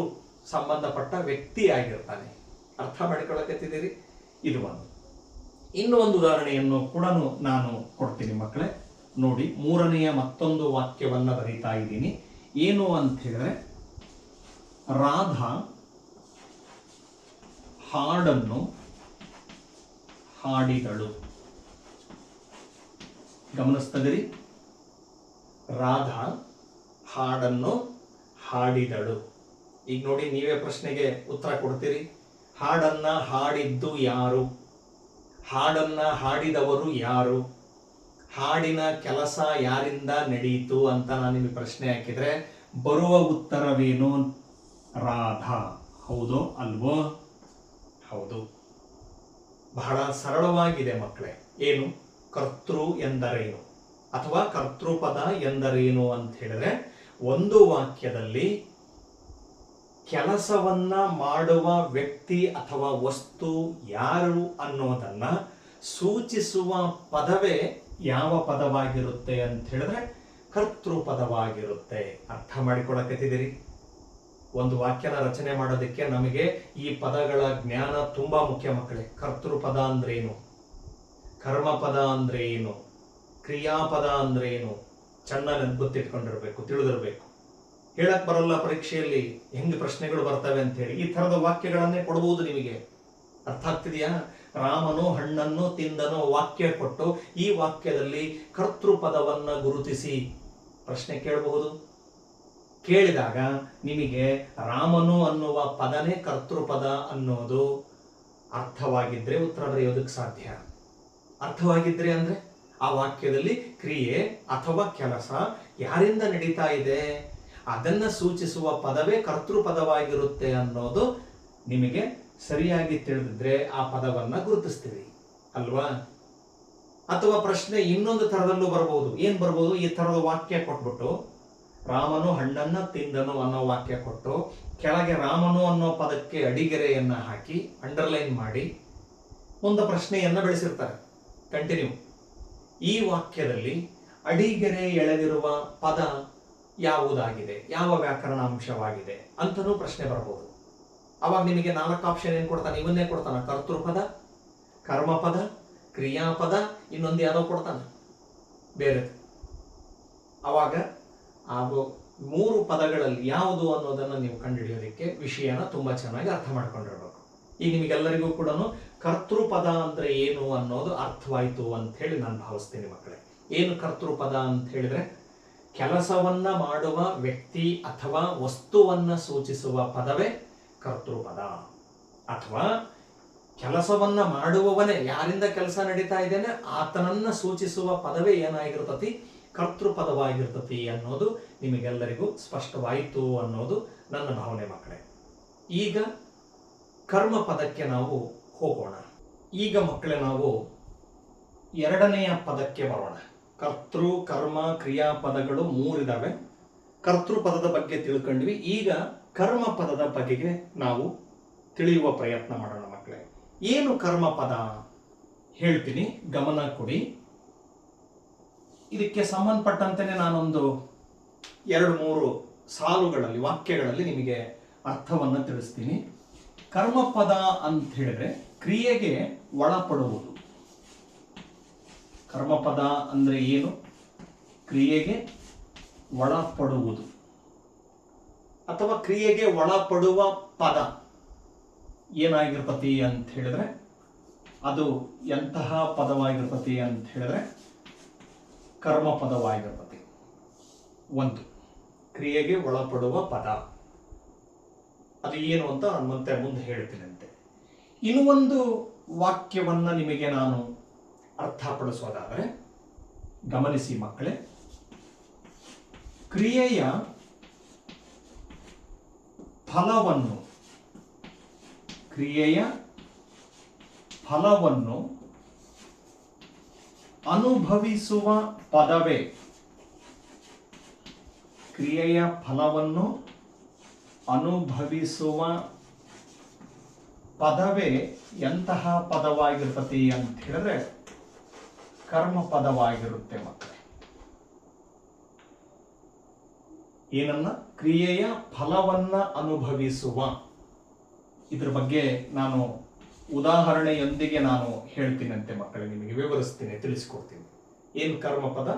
ಸಂಬಂಧಪಟ್ಟ ವ್ಯಕ್ತಿ ಆಗಿರ್ತಾನೆ. ಅರ್ಥ ಮಾಡಿಕೊಳ್ಳಕತ್ತಿದ್ದೀರಿ? ಇದು ಒಂದು. ಇನ್ನು ಒಂದು ಉದಾಹರಣೆಯನ್ನು ಕೂಡ ನಾನು ಕೊಡ್ತೀನಿ ಮಕ್ಕಳೇ. ನೋಡಿ, ಮೂರನೆಯ ಮತ್ತೊಂದು ವಾಕ್ಯವನ್ನ ಬರೀತಾ ಇದ್ದೀನಿ. ಏನು ಅಂತ ಹೇಳಿದ್ರೆ, ರಾಧಾ ಹಾಡನ್ನು ಹಾಡಿದಳು. ಗಮನಿಸ್ತದಿರಿ? ರಾಧಾ ಹಾಡನ್ನು ಹಾಡಿದಳು. ಈಗ ನೋಡಿ, ನೀವೇ ಪ್ರಶ್ನೆಗೆ ಉತ್ತರ ಕೊಡ್ತೀರಿ. ಹಾಡನ್ನ ಹಾಡಿದ್ದು ಯಾರು? ಹಾಡನ್ನ ಹಾಡಿದವರು ಯಾರು? ಹಾಡಿನ ಕೆಲಸ ಯಾರಿಂದ ನಡೆಯಿತು ಅಂತ ನಾನು ನಿಮಗೆ ಪ್ರಶ್ನೆ ಹಾಕಿದ್ರೆ ಬರುವ ಉತ್ತರವೇನು? ರಾಧಾ. ಹೌದೋ ಅಲ್ವೋ? ಹೌದು. ಬಹಳ ಸರಳವಾಗಿದೆ ಮಕ್ಕಳೇ. ಏನು? ಕರ್ತೃ ಎಂದರೇನು ಅಥವಾ ಕರ್ತೃಪದ ಎಂದರೇನು ಅಂತ ಹೇಳಿದ್ರೆ, ಒಂದು ವಾಕ್ಯದಲ್ಲಿ ಕೆಲಸವನ್ನ ಮಾಡುವ ವ್ಯಕ್ತಿ ಅಥವಾ ವಸ್ತು ಯಾರು ಅನ್ನೋದನ್ನ ಸೂಚಿಸುವ ಪದವೇ ಯಾವ ಪದವಾಗಿರುತ್ತೆ ಅಂತ ಹೇಳಿದ್ರೆ ಕರ್ತೃ ಪದವಾಗಿರುತ್ತೆ. ಅರ್ಥ ಮಾಡಿಕೊಳ್ಳಕತ್ತಿದ್ದೀರಿ? ಒಂದು ವಾಕ್ಯನ ರಚನೆ ಮಾಡೋದಕ್ಕೆ ನಮಗೆ ಈ ಪದಗಳ ಜ್ಞಾನ ತುಂಬಾ ಮುಖ್ಯ ಮಕ್ಕಳೇ. ಕರ್ತೃಪದ ಅಂದ್ರೆ ಏನು, ಕರ್ಮಪದ ಅಂದ್ರೆ ಏನು, ಕ್ರಿಯಾಪದ ಅಂದ್ರೆ ಏನು ಚೆನ್ನಾಗಿ ಗೊತ್ತಿಟ್ಕೊಂಡಿರ್ಬೇಕು, ತಿಳಿದಿರ್ಬೇಕು. ಹೇಳಕ್ ಬರಲ್ಲ ಪರೀಕ್ಷೆಯಲ್ಲಿ ಹೆಂಗೆ ಪ್ರಶ್ನೆಗಳು ಬರ್ತವೆ ಅಂತ ಹೇಳಿ ಈ ತರದ ವಾಕ್ಯಗಳನ್ನೇ ಕೊಡಬಹುದು ನಿಮಗೆ. ಅರ್ಥ ಆಗ್ತಿದೆಯಾ? ರಾಮನು ಹಣ್ಣನ್ನು ತಿಂದನು ವಾಕ್ಯ ಕೊಟ್ಟು ಈ ವಾಕ್ಯದಲ್ಲಿ ಕರ್ತೃಪದವನ್ನ ಗುರುತಿಸಿ ಪ್ರಶ್ನೆ ಕೇಳಬಹುದು. ಕೇಳಿದಾಗ ನಿಮಗೆ ರಾಮನು ಅನ್ನುವ ಪದನೇ ಕರ್ತೃಪದ ಅನ್ನೋದು ಅರ್ಥವಾಗಿದ್ರೆ ಉತ್ತರ ಬರೆಯೋದಕ್ಕೆ ಸಾಧ್ಯ. ಅರ್ಥವಾಗಿದ್ರೆ ಅಂದ್ರೆ ಆ ವಾಕ್ಯದಲ್ಲಿ ಕ್ರಿಯೆ ಅಥವಾ ಕೆಲಸ ಯಾರಿಂದ ನಡೀತಾ ಇದೆ ಅದನ್ನ ಸೂಚಿಸುವ ಪದವೇ ಕರ್ತೃಪದವಾಗಿರುತ್ತೆ ಅನ್ನೋದು ನಿಮಗೆ ಸರಿಯಾಗಿ ತಿಳಿದಿದ್ರೆ ಆ ಪದವನ್ನ ಗುರುತಿಸ್ತೀವಿ ಅಲ್ವಾ? ಅಥವಾ ಪ್ರಶ್ನೆ ಇನ್ನೊಂದು ತರದಲ್ಲೂ ಬರಬಹುದು. ಏನ್ ಬರ್ಬೋದು? ಈ ತರದ ವಾಕ್ಯ ಕೊಟ್ಬಿಟ್ಟು ರಾಮನು ಹಣ್ಣನ್ನ ತಿಂದನು ಅನ್ನೋ ವಾಕ್ಯ ಕೊಟ್ಟು ಕೆಳಗೆ ರಾಮನು ಅನ್ನೋ ಪದಕ್ಕೆ ಅಡಿಗೆರೆಯನ್ನ ಹಾಕಿ ಅಂಡರ್ಲೈನ್ ಮಾಡಿ ಒಂದು ಪ್ರಶ್ನೆಯನ್ನ ಬೆಳೆಸಿರ್ತಾರೆ. ಕಂಟಿನ್ಯೂ. ಈ ವಾಕ್ಯದಲ್ಲಿ ಅಡಿಗೆರೆ ಎಳೆದಿರುವ ಪದ ಯಾವುದಾಗಿದೆ, ಯಾವ ವ್ಯಾಕರಣ ಅಂಶವಾಗಿದೆ ಅಂತನೂ ಪ್ರಶ್ನೆ ಬರಬಹುದು. ಅವಾಗ ನಿಮಗೆ 4 ಆಪ್ಷನ್ ಏನು ಕೊಡ್ತಾನೆ? ಇವನ್ನೇ ಕೊಡ್ತಾನೆ, ಕರ್ತೃಪದ, ಕರ್ಮಪದ, ಕ್ರಿಯಾಪದ, ಇನ್ನೊಂದು ಯಾವುದೋ ಕೊಡ್ತಾನೆ ಬೇರೆ. ಅವಾಗ ಆ 3 ಪದಗಳಲ್ಲಿ ಯಾವುದು ಅನ್ನೋದನ್ನು ನೀವು ಕಂಡುಹಿಡಿಯೋದಕ್ಕೆ ವಿಷಯನ ತುಂಬಾ ಚೆನ್ನಾಗಿ ಅರ್ಥ ಮಾಡ್ಕೊಂಡಿರ್ಬೇಕು. ಈಗ ನಿಮಗೆಲ್ಲರಿಗೂ ಕೂಡ ಕರ್ತೃಪದ ಅಂದ್ರೆ ಏನು ಅನ್ನೋದು ಅರ್ಥವಾಯಿತು ಅಂತ ಹೇಳಿ ನಾನು ಭಾವಿಸ್ತೀನಿ ಮಕ್ಕಳೇ. ಏನು ಕರ್ತೃಪದ ಅಂತ ಹೇಳಿದ್ರೆ, ಕೆಲಸವನ್ನ ಮಾಡುವ ವ್ಯಕ್ತಿ ಅಥವಾ ವಸ್ತುವನ್ನ ಸೂಚಿಸುವ ಪದವೇ ಕರ್ತೃಪದ. ಅಥವಾ ಕೆಲಸವನ್ನ ಮಾಡುವವನೇ, ಯಾರಿಂದ ಕೆಲಸ ನಡೀತಾ ಇದ್ದೇನೆ ಆತನನ್ನ ಸೂಚಿಸುವ ಪದವೇ ಏನಾಗಿರ್ತತಿ? ಕರ್ತೃಪದವಾಗಿರ್ತತಿ ಅನ್ನೋದು ನಿಮಗೆಲ್ಲರಿಗೂ ಸ್ಪಷ್ಟವಾಯಿತು ಅನ್ನೋದು ನನ್ನ ಭಾವನೆ ಮಕ್ಕಳೇ. ಈಗ ಕರ್ಮ ಪದಕ್ಕೆ ನಾವು ಹೋಗೋಣ. ಈಗ ಮಕ್ಕಳೇ ನಾವು 2ನೆಯ ಪದಕ್ಕೆ ಬರೋಣ. ಕರ್ತೃ, ಕರ್ಮ, ಕ್ರಿಯಾಪದಗಳು 3 ಇದಾವೆ. ಕರ್ತೃ ಪದದ ಬಗ್ಗೆ ತಿಳ್ಕೊಂಡ್ವಿ. ಈಗ ಕರ್ಮ ಪದದ ಬಗೆಗೆ ನಾವು ತಿಳಿಯುವ ಪ್ರಯತ್ನ ಮಾಡೋಣ ಮಕ್ಕಳೇ. ಏನು ಕರ್ಮ ಪದ ಹೇಳ್ತೀನಿ, ಗಮನ ಕೊಡಿ. ಇದಕ್ಕೆ ಸಂಬಂಧಪಟ್ಟಂತೆಯೇ ನಾನೊಂದು 2-3 ಸಾಲುಗಳಲ್ಲಿ, ವಾಕ್ಯಗಳಲ್ಲಿ ನಿಮಗೆ ಅರ್ಥವನ್ನು ತಿಳಿಸ್ತೀನಿ. ಕರ್ಮಪದ ಅಂತ ಹೇಳಿದ್ರೆ ಕ್ರಿಯೆಗೆ ಒಳಪಡುವುದು. ಕರ್ಮಪದ ಅಂದ್ರೆ ಏನು? ಕ್ರಿಯೆಗೆ ಒಳಪಡುವುದು ಅಥವಾ ಕ್ರಿಯೆಗೆ ಒಳಪಡುವ ಪದ ಏನಾಗಿರ್ತತಿ ಅಂತ ಹೇಳಿದ್ರೆ, ಅದು ಎಂತಹ ಪದವಾಗಿರ್ತತಿ ಅಂತ ಹೇಳಿದ್ರೆ ಕರ್ಮಪದವಾಗಿರ್ತತಿ. ಒಂದು ಕ್ರಿಯೆಗೆ ಒಳಪಡುವ ಪದ ಅದು ಏನು ಅಂತ ನಾನು ಮತ್ತೆ ಮುಂದೆ ಹೇಳ್ತೀನಂತೆ. ಇನ್ನು ಒಂದು ವಾಕ್ಯವನ್ನ ನಿಮಗೆ ನಾನು ಅರ್ಥಪಡಿಸೋದಾದರೆ ಗಮನಿಸಿ ಮಕ್ಕಳೇ. ಕ್ರಿಯೆಯ ಫಲವನ್ನು, ಕ್ರಿಯೆಯ ಫಲವನ್ನು ಅನುಭವಿಸುವ ಪದವೇ, ಕ್ರಿಯೆಯ ಫಲವನ್ನು ಅನುಭವಿಸುವ ಪದವೇ ಎಂತಹ ಪದವಾಗಿರ್ತತಿ ಅಂತ ಹೇಳಿದ್ರೆ ಕರ್ಮ ಪದವಾಗಿರುತ್ತೆ ಮಕ್ಕಳೇ. ಏನನ್ನ? ಕ್ರಿಯೆಯ ಫಲವನ್ನ ಅನುಭವಿಸುವ. ಇದ್ರ ಬಗ್ಗೆ ನಾನು ಉದಾಹರಣೆಯೊಂದಿಗೆ ನಾನು ಹೇಳ್ತೀನಂತೆ ಮಕ್ಕಳೇ, ನಿಮಗೆ ವಿವರಿಸ್ತೀನಿ, ತಿಳಿಸ್ಕೊಡ್ತೀನಿ. ಏನು ಕರ್ಮ ಪದ?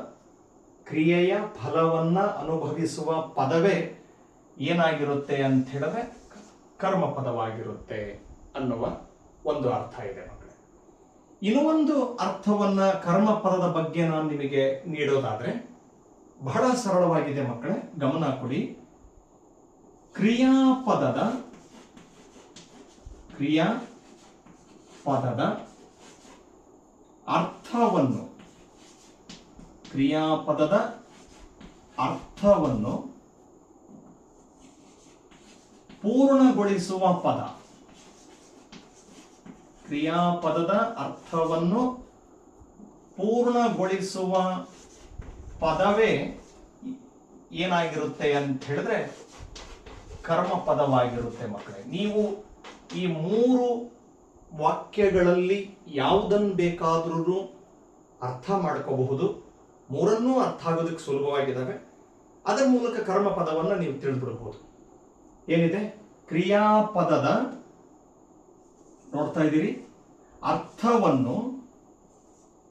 ಕ್ರಿಯೆಯ ಫಲವನ್ನ ಅನುಭವಿಸುವ ಪದವೇ ಏನಾಗಿರುತ್ತೆ ಅಂತ ಹೇಳಿದ್ರೆ ಕರ್ಮ ಪದವಾಗಿರುತ್ತೆ ಅನ್ನುವ ಒಂದು ಅರ್ಥ ಇದೆ ಮಕ್ಕಳೇ. ಇನ್ನೂ ಒಂದು ಅರ್ಥವನ್ನ ಕರ್ಮ ಪದದ ಬಗ್ಗೆ ನಾನು ನಿಮಗೆ ನೀಡೋದಾದ್ರೆ ಬಹಳ ಸರಳವಾಗಿದೆ ಮಕ್ಕಳೇ, ಗಮನ ಕೊಡಿ. ಕ್ರಿಯಾಪದದ ಅರ್ಥವನ್ನು, ಕ್ರಿಯಾಪದದ ಅರ್ಥವನ್ನು ಪೂರ್ಣಗೊಳಿಸುವ ಪದ, ಕ್ರಿಯಾಪದದ ಅರ್ಥವನ್ನು ಪೂರ್ಣಗೊಳಿಸುವ ಪದವೇ ಏನಾಗಿರುತ್ತೆ ಅಂತ ಹೇಳಿದ್ರೆ ಕರ್ಮ ಪದವಾಗಿರುತ್ತೆ ಮಕ್ಕಳೇ. ನೀವು ಈ 3 ವಾಕ್ಯಗಳಲ್ಲಿ ಯಾವುದನ್ನು ಬೇಕಾದ್ರೂ ಅರ್ಥ ಮಾಡ್ಕೋಬಹುದು. 3 ಅರ್ಥ ಆಗೋದಕ್ಕೆ ಸುಲಭವಾಗಿದ್ದಾವೆ. ಅದರ ಮೂಲಕ ಕರ್ಮ ಪದವನ್ನು ನೀವು ತಿಳಿದ್ಬಿಡಬಹುದು. ಏನಿದೆ? ಕ್ರಿಯಾಪದದ, ನೋಡ್ತಾ ಇದ್ದೀರಿ, ಅರ್ಥವನ್ನು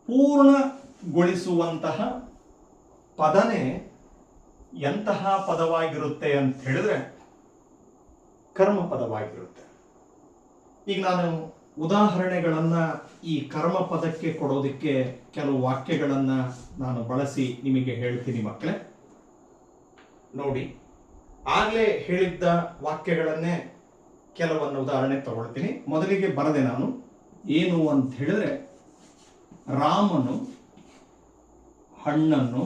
ಪೂರ್ಣಗೊಳಿಸುವಂತಹ ಪದನೇ ಎಂತಹ ಪದವಾಗಿರುತ್ತೆ ಅಂತ ಹೇಳಿದ್ರೆ ಕರ್ಮ ಪದವಾಗಿರುತ್ತೆ. ಈಗ ನಾನು ಉದಾಹರಣೆಗಳನ್ನ ಈ ಕರ್ಮ ಪದಕ್ಕೆ ಕೊಡೋದಕ್ಕೆ ಕೆಲವು ವಾಕ್ಯಗಳನ್ನ ನಾನು ಬಳಸಿ ನಿಮಗೆ ಹೇಳ್ತೀನಿ ಮಕ್ಕಳೇ. ನೋಡಿ, ಆಗಲೇ ಹೇಳಿದ್ದ ವಾಕ್ಯಗಳನ್ನೇ ಕೆಲವೊಂದು ಉದಾಹರಣೆ ತಗೊಳ್ತೀನಿ. ಮೊದಲಿಗೆ ಬರದೆ ನಾನು ಏನು ಅಂತ ಹೇಳಿದ್ರೆ, ರಾಮನು ಹಣ್ಣನ್ನು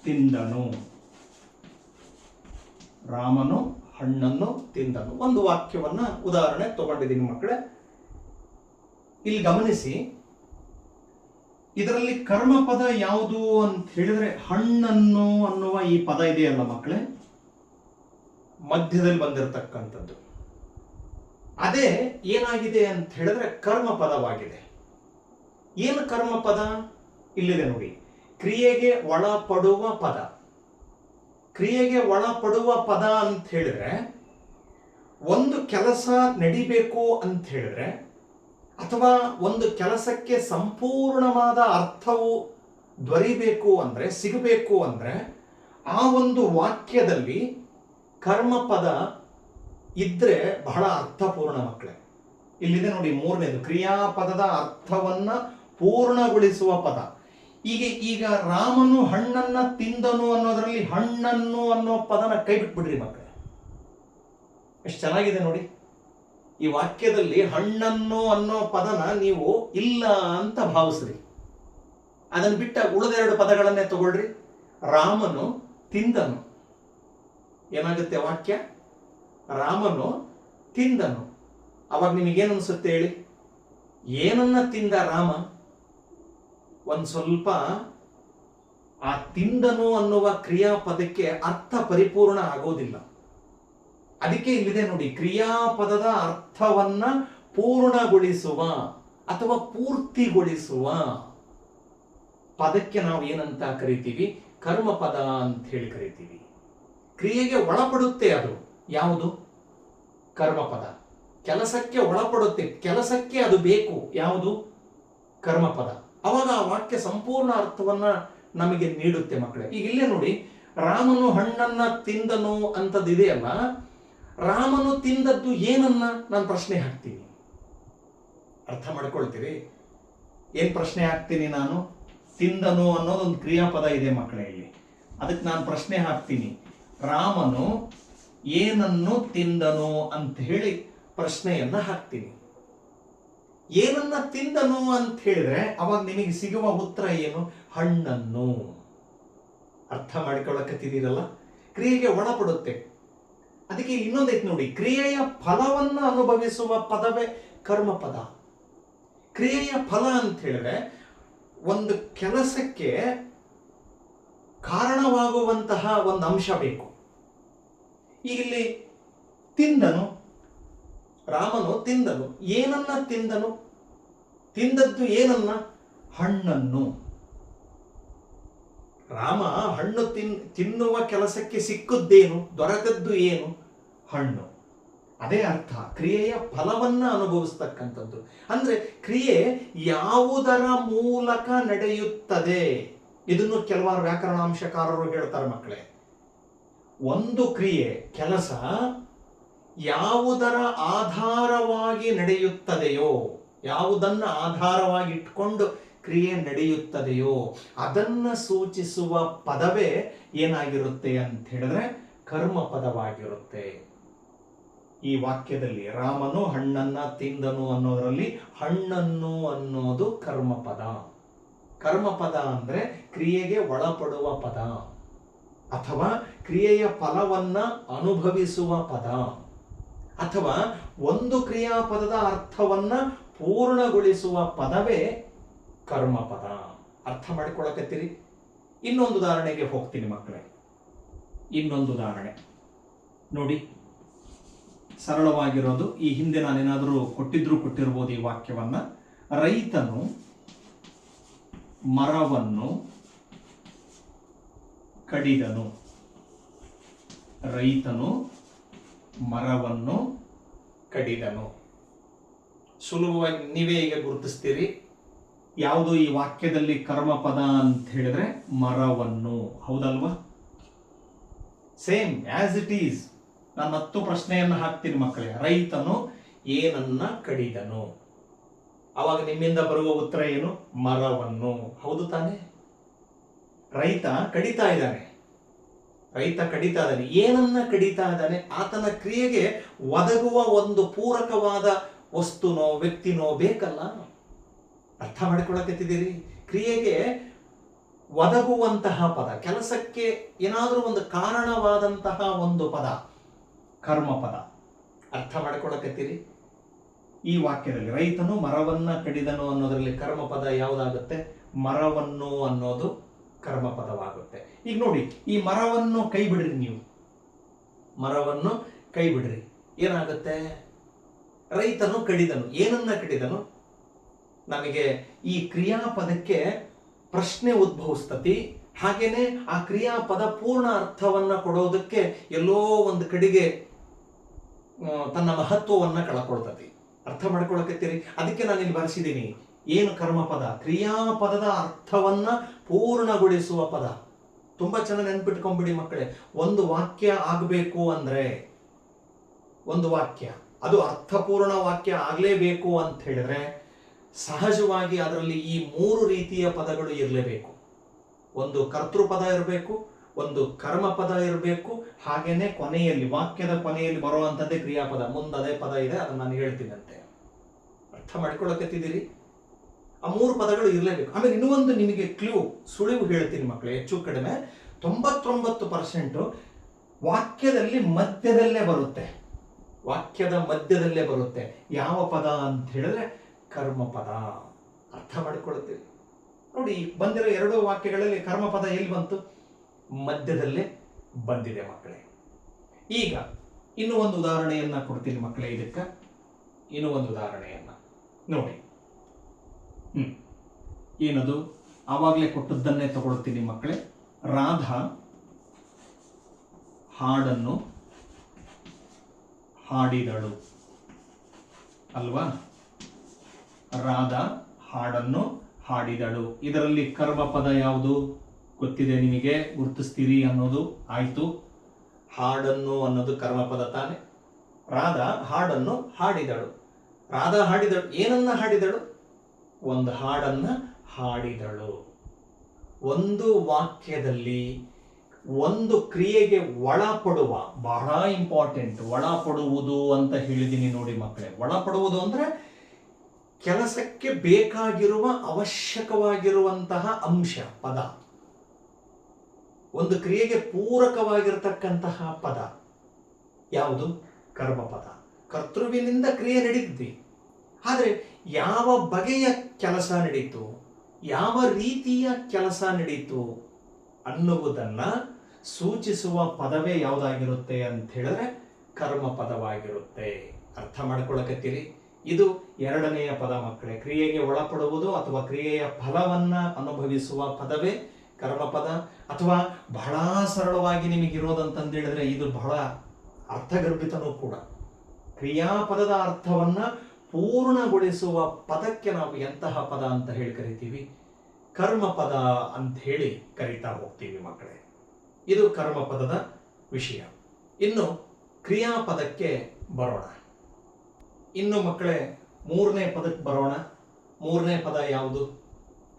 ತಿಂದನು. ರಾಮನು ಹಣ್ಣನ್ನು ತಿಂದನು. ಒಂದು ವಾಕ್ಯವನ್ನ ಉದಾಹರಣೆ ತಗೊಂಡಿದ್ದೀನಿ ಮಕ್ಕಳೇ. ಇಲ್ಲಿ ಗಮನಿಸಿ, ಇದರಲ್ಲಿ ಕರ್ಮಪದ ಯಾವುದು ಅಂತ ಹೇಳಿದ್ರೆ ಹಣ್ಣನ್ನು ಅನ್ನುವ ಈ ಪದ ಇದೆಯಲ್ಲ ಮಕ್ಕಳೇ, ಮಧ್ಯದಲ್ಲಿ ಬಂದಿರತಕ್ಕಂಥದ್ದು ಅದೇ ಏನಾಗಿದೆ ಅಂತ ಹೇಳಿದ್ರೆ ಕರ್ಮ ಪದವಾಗಿದೆ. ಏನು ಕರ್ಮ ಪದ? ಇಲ್ಲಿದೆ ನೋಡಿ, ಕ್ರಿಯೆಗೆ ಒಳಪಡುವ ಪದ. ಕ್ರಿಯೆಗೆ ಒಳಪಡುವ ಪದ ಅಂತ ಹೇಳಿದ್ರೆ, ಒಂದು ಕೆಲಸ ನಡಿಬೇಕು ಅಂತ ಹೇಳಿದ್ರೆ ಅಥವಾ ಒಂದು ಕೆಲಸಕ್ಕೆ ಸಂಪೂರ್ಣವಾದ ಅರ್ಥವು ದೊರೆಯಬೇಕು ಅಂದ್ರೆ, ಸಿಗಬೇಕು ಅಂದ್ರೆ, ಆ ಒಂದು ವಾಕ್ಯದಲ್ಲಿ ಕರ್ಮಪದ ಇದ್ರೆ ಬಹಳ ಅರ್ಥಪೂರ್ಣ ಮಕ್ಕಳೇ. ಇಲ್ಲಿದೆ ನೋಡಿ ಮೂರನೇದು, ಕ್ರಿಯಾಪದದ ಅರ್ಥವನ್ನ ಪೂರ್ಣಗೊಳಿಸುವ ಪದ. ಈಗ ರಾಮನು ಹಣ್ಣನ್ನ ತಿಂದನು ಅನ್ನೋದ್ರಲ್ಲಿ ಹಣ್ಣನ್ನು ಅನ್ನೋ ಪದನ ಕೈ ಬಿಟ್ಬಿಡ್ರಿ ಮಕ್ಕಳೇ. ಎಷ್ಟು ಚೆನ್ನಾಗಿದೆ ನೋಡಿ. ಈ ವಾಕ್ಯದಲ್ಲಿ ಹಣ್ಣನ್ನು ಅನ್ನೋ ಪದನ ನೀವು ಇಲ್ಲ ಅಂತ ಭಾವಿಸ್ರಿ. ಅದನ್ನ ಬಿಟ್ಟ ಉಳಿದೆರಡು ಪದಗಳನ್ನೇ ತಗೊಳ್ರಿ. ರಾಮನು ತಿಂದನು, ಏನಾಗುತ್ತೆ ವಾಕ್ಯ? ರಾಮನು ತಿಂದನು. ಅವಾಗ ನಿಮಗೇನು ಅನ್ಸುತ್ತೆ ಹೇಳಿ? ಏನನ್ನ ತಿಂದ ರಾಮ? ಒಂದು ಸ್ವಲ್ಪ ಆ ತಿಂದನು ಅನ್ನುವ ಕ್ರಿಯಾಪದಕ್ಕೆ ಅರ್ಥ ಪರಿಪೂರ್ಣ ಆಗೋದಿಲ್ಲ. ಅದಕ್ಕೆ ಇಲ್ಲಿದೆ ನೋಡಿ, ಕ್ರಿಯಾಪದದ ಅರ್ಥವನ್ನ ಪೂರ್ಣಗೊಳಿಸುವ ಅಥವಾ ಪೂರ್ತಿಗೊಳಿಸುವ ಪದಕ್ಕೆ ನಾವು ಏನಂತ ಕರಿತೀವಿ? ಕರ್ಮಪದ ಅಂತ ಹೇಳಿ ಕರಿತೀವಿ. ಕ್ರಿಯೆಗೆ ಒಳಪಡುತ್ತೆ ಅದು. ಯಾವುದು? ಕರ್ಮಪದ. ಕೆಲಸಕ್ಕೆ ಒಳಪಡುತ್ತೆ, ಕೆಲಸಕ್ಕೆ ಅದು ಬೇಕು. ಯಾವುದು? ಕರ್ಮಪದ. ಅವಾಗ ಆ ವಾಕ್ಯ ಸಂಪೂರ್ಣ ಅರ್ಥವನ್ನ ನಮಗೆ ನೀಡುತ್ತೆ ಮಕ್ಕಳೇ. ಈಗ ಇಲ್ಲೇ ನೋಡಿ, ರಾಮನು ಹಣ್ಣನ್ನ ತಿಂದನು ಅಂತದಿದೆಯಲ್ಲ, ರಾಮನು ತಿಂದದ್ದು ಏನನ್ನ ನಾನು ಪ್ರಶ್ನೆ ಹಾಕ್ತೀನಿ. ಅರ್ಥ ಮಾಡ್ಕೊಳ್ತೀರಿ? ಏನ್ ಪ್ರಶ್ನೆ ಹಾಕ್ತೀನಿ ನಾನು? ತಿಂದನು ಅನ್ನೋದೊಂದು ಕ್ರಿಯಾಪದ ಇದೆ ಮಕ್ಕಳೇ ಇಲ್ಲಿ. ಅದಕ್ಕೆ ನಾನು ಪ್ರಶ್ನೆ ಹಾಕ್ತೀನಿ, ರಾಮನು ಏನನ್ನು ತಿಂದನು ಅಂತ ಹೇಳಿ ಪ್ರಶ್ನೆಯನ್ನ ಹಾಕ್ತೀನಿ. ಏನನ್ನ ತಿಂದನು ಅಂತ ಹೇಳಿದ್ರೆ ಅವಾಗ ನಿಮಗೆ ಸಿಗುವ ಉತ್ತರ ಏನು? ಹಣ್ಣನ್ನು. ಅರ್ಥ ಮಾಡಿಕೊಳ್ಳಕತ್ತಿದ್ದೀರಲ್ಲ? ಕ್ರಿಯೆಗೆ ಒಳಪಡುತ್ತೆ. ಅದಕ್ಕೆ ಇನ್ನೊಂದೈತೆ ನೋಡಿ, ಕ್ರಿಯೆಯ ಫಲವನ್ನ ಅನುಭವಿಸುವ ಪದವೇ ಕರ್ಮಪದ. ಕ್ರಿಯೆಯ ಫಲ ಅಂತ ಹೇಳಿದ್ರೆ ಒಂದು ಕೆಲಸಕ್ಕೆ ಕಾರಣವಾಗುವಂತಹ ಒಂದು ಅಂಶ ಬೇಕು. ಈಗ ಇಲ್ಲಿ ತಿಂದನು, ರಾಮನು ತಿಂದನು. ಏನನ್ನ ತಿಂದನು? ತಿಂದದ್ದು ಏನನ್ನ? ಹಣ್ಣನ್ನು. ರಾಮ ಹಣ್ಣು ತಿನ್ನುವ ಕೆಲಸಕ್ಕೆ ಸಿಕ್ಕದ್ದೇನು? ದೊರೆತದ್ದು ಏನು? ಹಣ್ಣು. ಅದೇ ಅರ್ಥ, ಕ್ರಿಯೆಯ ಫಲವನ್ನ ಅನುಭವಿಸ್ತಕ್ಕಂಥದ್ದು. ಅಂದ್ರೆ ಕ್ರಿಯೆ ಯಾವುದರ ಮೂಲಕ ನಡೆಯುತ್ತದೆ? ಇದನ್ನು ಕೆಲವಾರು ವ್ಯಾಕರಣಾಂಶಕಾರರು ಹೇಳ್ತಾರೆ ಮಕ್ಕಳೇ. ಒಂದು ಕ್ರಿಯೆ, ಕೆಲಸ ಯಾವುದರ ಆಧಾರವಾಗಿ ನಡೆಯುತ್ತದೆಯೋ, ಯಾವುದನ್ನ ಆಧಾರವಾಗಿ ಇಟ್ಕೊಂಡು ಕ್ರಿಯೆ ನಡೆಯುತ್ತದೆಯೋ ಅದನ್ನ ಸೂಚಿಸುವ ಪದವೇ ಏನಾಗಿರುತ್ತೆ ಅಂತ ಹೇಳಿದ್ರೆ ಕರ್ಮಪದವಾಗಿರುತ್ತೆ. ಈ ವಾಕ್ಯದಲ್ಲಿ ರಾಮನು ಹಣ್ಣನ್ನ ತಿಂದನು ಅನ್ನೋದರಲ್ಲಿ ಹಣ್ಣನ್ನು ಅನ್ನೋದು ಕರ್ಮಪದ. ಕರ್ಮಪದ ಅಂದ್ರೆ ಕ್ರಿಯೆಗೆ ಒಳಪಡುವ ಪದ ಅಥವಾ ಕ್ರಿಯೆಯ ಫಲವನ್ನ ಅನುಭವಿಸುವ ಪದ ಅಥವಾ ಒಂದು ಕ್ರಿಯಾಪದದ ಅರ್ಥವನ್ನ ಪೂರ್ಣಗೊಳಿಸುವ ಪದವೇ ಕರ್ಮಪದ. ಅರ್ಥ ಮಾಡಿಕೊಳ್ಳಕತ್ತೀರಿ? ಇನ್ನೊಂದು ಉದಾಹರಣೆಗೆ ಹೋಗ್ತೀನಿ ಮಕ್ಕಳೇ. ಇನ್ನೊಂದು ಉದಾಹರಣೆ ನೋಡಿ, ಸರಳವಾಗಿರೋದು. ಈ ಹಿಂದೆ ನಾನೇನಾದರೂ ಕೊಟ್ಟಿರ್ಬೋದು ಈ ವಾಕ್ಯವನ್ನ. ರೈತನು ಮರವನ್ನು ಕಡಿದನು. ರೈತನು ಮರವನ್ನು ಕಡಿದನು. ಸುಲಭವಾಗಿ ನೀವೇ ಈಗ ಗುರುತಿಸ್ತೀರಿ ಯಾವುದು ಈ ವಾಕ್ಯದಲ್ಲಿ ಕರ್ಮಪದ ಅಂತ ಹೇಳಿದ್ರೆ ಮರವನ್ನು. ಹೌದಲ್ವಾ? Same as it is. ನಾನು ಮತ್ತು ಪ್ರಶ್ನೆಯನ್ನು ಹಾಕ್ತೀನಿ ಮಕ್ಕಳೇ. ರೈತನು ಏನನ್ನ ಕಡಿದನು? ಅವಾಗ ನಿಮ್ಮಿಂದ ಬರುವ ಉತ್ತರ ಏನು? ಮರವನ್ನು. ಹೌದು ತಾನೆ? ರೈತ ಕಡಿತಾ ಇದ್ದಾನೆ. ಏನನ್ನ ಕಡಿತಾ ಇದ್ದಾನೆ? ಆತನ ಕ್ರಿಯೆಗೆ ಒದಗುವ ಒಂದು ಪೂರಕವಾದ ವಸ್ತುನೋ ವ್ಯಕ್ತಿನೋ ಬೇಕಲ್ಲ. ಅರ್ಥ ಮಾಡಿಕೊಳ್ಳಕತ್ತಿದ್ದೀರಿ? ಕ್ರಿಯೆಗೆ ಒದಗುವಂತಹ ಪದ, ಕೆಲಸಕ್ಕೆ ಏನಾದರೂ ಒಂದು ಕಾರಣವಾದಂತಹ ಒಂದು ಪದ ಕರ್ಮಪದ. ಅರ್ಥ ಮಾಡಿಕೊಳ್ಳಕತ್ತೀರಿ? ಈ ವಾಕ್ಯದಲ್ಲಿ ರೈತನು ಮರವನ್ನ ಕಡಿದನು ಅನ್ನೋದರಲ್ಲಿ ಕರ್ಮಪದ ಯಾವುದಾಗುತ್ತೆ? ಮರವನ್ನು ಅನ್ನೋದು ಕರ್ಮಪದವಾಗುತ್ತೆ. ಈಗ ನೋಡಿ, ಈ ಮರವನ್ನು ಕೈ ಬಿಡ್ರಿ. ನೀವು ಮರವನ್ನು ಕೈ ಬಿಡ್ರಿ, ಏನಾಗುತ್ತೆ? ರೈತನು ಕಡಿದನು. ಏನನ್ನ ಕಡಿದನು? ನಮಗೆ ಈ ಕ್ರಿಯಾಪದಕ್ಕೆ ಪ್ರಶ್ನೆ ಉದ್ಭವಿಸ್ತತಿ. ಹಾಗೇನೆ ಆ ಕ್ರಿಯಾಪದ ಪೂರ್ಣ ಅರ್ಥವನ್ನ ಕೊಡೋದಕ್ಕೆ ಎಲ್ಲೋ ಒಂದು ಕಡೆಗೆ ತನ್ನ ಮಹತ್ವವನ್ನ ಕಳ್ಕೊಳ್ತತಿ. ಅರ್ಥ ಮಾಡ್ಕೊಳಕತ್ತೀರಿ? ಅದಕ್ಕೆ ನಾನು ಇಲ್ಲಿ ಬರೆಸಿದ್ದೀನಿ, ಏನು ಕರ್ಮಪದ? ಕ್ರಿಯಾಪದದ ಅರ್ಥವನ್ನ ಪೂರ್ಣಗೊಳಿಸುವ ಪದ. ತುಂಬಾ ಚೆನ್ನಾಗಿ ನೆನ್ಪಿಟ್ಕೊಂಡ್ಬಿಡಿ ಮಕ್ಕಳೇ. ಒಂದು ವಾಕ್ಯ ಆಗಬೇಕು ಅಂದ್ರೆ, ಒಂದು ವಾಕ್ಯ ಅದು ಅರ್ಥಪೂರ್ಣ ವಾಕ್ಯ ಆಗಲೇಬೇಕು ಅಂತ ಹೇಳಿದ್ರೆ ಸಹಜವಾಗಿ ಅದರಲ್ಲಿ ಈ 3 ರೀತಿಯ ಪದಗಳು ಇರಲೇಬೇಕು. ಒಂದು ಕರ್ತೃಪದ ಇರಬೇಕು, ಒಂದು ಕರ್ಮಪದ ಇರಬೇಕು, ಹಾಗೇನೆ ಕೊನೆಯಲ್ಲಿ ವಾಕ್ಯದ ಕೊನೆಯಲ್ಲಿ ಬರುವಂಥದ್ದೇ ಕ್ರಿಯಾಪದ. ಮುಂದದೇ ಪದ ಇದೆ, ಅದನ್ನ ನಾನು ಹೇಳ್ತೀನಂತೆ. ಅರ್ಥ ಮಾಡ್ಕೊಳಕತ್ತಿದ್ದೀರಿ? ಆ 3 ಪದಗಳು ಇರಲೇಬೇಕು. ಆಮೇಲೆ ಇನ್ನೂ ಒಂದು ನಿಮಗೆ ಸುಳಿವು ಹೇಳ್ತೀನಿ ಮಕ್ಕಳೇ. ಹೆಚ್ಚು ಕಡಿಮೆ 99% ವಾಕ್ಯದಲ್ಲಿ ಮಧ್ಯದಲ್ಲೇ ಬರುತ್ತೆ. ವಾಕ್ಯದ ಮಧ್ಯದಲ್ಲೇ ಬರುತ್ತೆ. ಯಾವ ಪದ ಅಂತ ಹೇಳಿದ್ರೆ ಕರ್ಮಪದ. ಅರ್ಥ ಮಾಡಿಕೊಳ್ಳುತ್ತೀರಿ? ನೋಡಿ, ಬಂದಿರೋ 2 ವಾಕ್ಯಗಳಲ್ಲಿ ಕರ್ಮಪದ ಎಲ್ಲಿ ಬಂತು? ಮಧ್ಯದಲ್ಲೇ ಬಂದಿದೆ ಮಕ್ಕಳೇ. ಈಗ ಇನ್ನೂ ಒಂದು ಉದಾಹರಣೆಯನ್ನ ಕೊಡ್ತೀನಿ ಮಕ್ಕಳೇ. ಇದಕ್ಕೆ ಇನ್ನೂ ಒಂದು ಉದಾಹರಣೆಯನ್ನ ನೋಡಿ. ಏನದು? ಆವಾಗಲೇ ಕೊಟ್ಟದ್ದನ್ನೇ ತಗೊಳ್ತೀನಿ ಮಕ್ಕಳೇ. ರಾಧಾ ಹಾಡನ್ನು ಹಾಡಿದಳು ಅಲ್ವಾ? ರಾಧಾ ಹಾಡನ್ನು ಹಾಡಿದಳು. ಇದರಲ್ಲಿ ಕರ್ಮಪದ ಯಾವುದು ಗೊತ್ತಿದೆ ನಿಮಗೆ? ಗುರುತಿಸ್ತೀರಿ ಅನ್ನೋದು ಆಯ್ತು. ಹಾಡನ್ನು ಅನ್ನೋದು ಕರ್ಮಪದ ತಾನೆ. ರಾಧಾ ಹಾಡನ್ನು ಹಾಡಿದಳು. ರಾಧಾ ಹಾಡಿದಳು. ಏನನ್ನ ಹಾಡಿದಳು? ಒಂದು ಹಾಡನ್ನ ಹಾಡಿದಳು. ಒಂದು ವಾಕ್ಯದಲ್ಲಿ ಒಂದು ಕ್ರಿಯೆಗೆ ಒಳಪಡುವ, ಬಹಳ ಇಂಪಾರ್ಟೆಂಟ್, ಒಳಪಡುವುದು ಅಂತ ಹೇಳಿದ್ದೀನಿ ನೋಡಿ ಮಕ್ಕಳೇ. ಒಳಪಡುವುದು ಅಂದ್ರೆ ಕೆಲಸಕ್ಕೆ ಬೇಕಾಗಿರುವ ಅವಶ್ಯಕವಾಗಿರುವಂತಹ ಅಂಶ, ಪದ. ಒಂದು ಕ್ರಿಯೆಗೆ ಪೂರಕವಾಗಿರತಕ್ಕಂತಹ ಪದ ಯಾವುದು? ಕರ್ಮಪದ. ಕರ್ತೃವಿನಿಂದ ಕ್ರಿಯೆ ನಡೀತಿದೆ. ಆದರೆ ಯಾವ ಬಗೆಯ ಕೆಲಸ ನಡೀತು, ಯಾವ ರೀತಿಯ ಕೆಲಸ ನಡೀತು ಅನ್ನುವುದನ್ನ ಸೂಚಿಸುವ ಪದವೇ ಯಾವುದಾಗಿರುತ್ತೆ ಅಂತ ಹೇಳಿದ್ರೆ ಕರ್ಮಪದವಾಗಿರುತ್ತೆ. ಅರ್ಥ ಮಾಡ್ಕೊಳಕತ್ತೀರಿ? ಇದು 2ನೆಯ ಪದ ಮಕ್ಕಳೇ. ಕ್ರಿಯೆಗೆ ಒಳಪಡುವುದು ಅಥವಾ ಕ್ರಿಯೆಯ ಫಲವನ್ನ ಅನುಭವಿಸುವ ಪದವೇ ಕರ್ಮಪದ. ಅಥವಾ ಬಹಳ ಸರಳವಾಗಿ ನಿಮಗಿರೋದಂತಂದು ಹೇಳಿದ್ರೆ ಇದು ಬಹಳ ಅರ್ಥಗರ್ಭಿತನೂ ಕೂಡ. ಕ್ರಿಯಾಪದದ ಅರ್ಥವನ್ನ ಪೂರ್ಣಗೊಳಿಸುವ ಪದಕ್ಕೆ ನಾವು ಎಂತಹ ಪದ ಅಂತ ಹೇಳಿ ಕರಿತೀವಿ? ಕರ್ಮಪದ ಅಂತ ಹೇಳಿ ಕರಿತಾ ಹೋಗ್ತೀವಿ ಮಕ್ಕಳೇ. ಇದು ಕರ್ಮಪದದ ವಿಷಯ. ಇನ್ನು ಕ್ರಿಯಾಪದಕ್ಕೆ ಬರೋಣ. ಇನ್ನು ಮಕ್ಕಳೇ 3ನೇ ಪದಕ್ಕೆ ಬರೋಣ. 3ನೇ ಪದ ಯಾವುದು?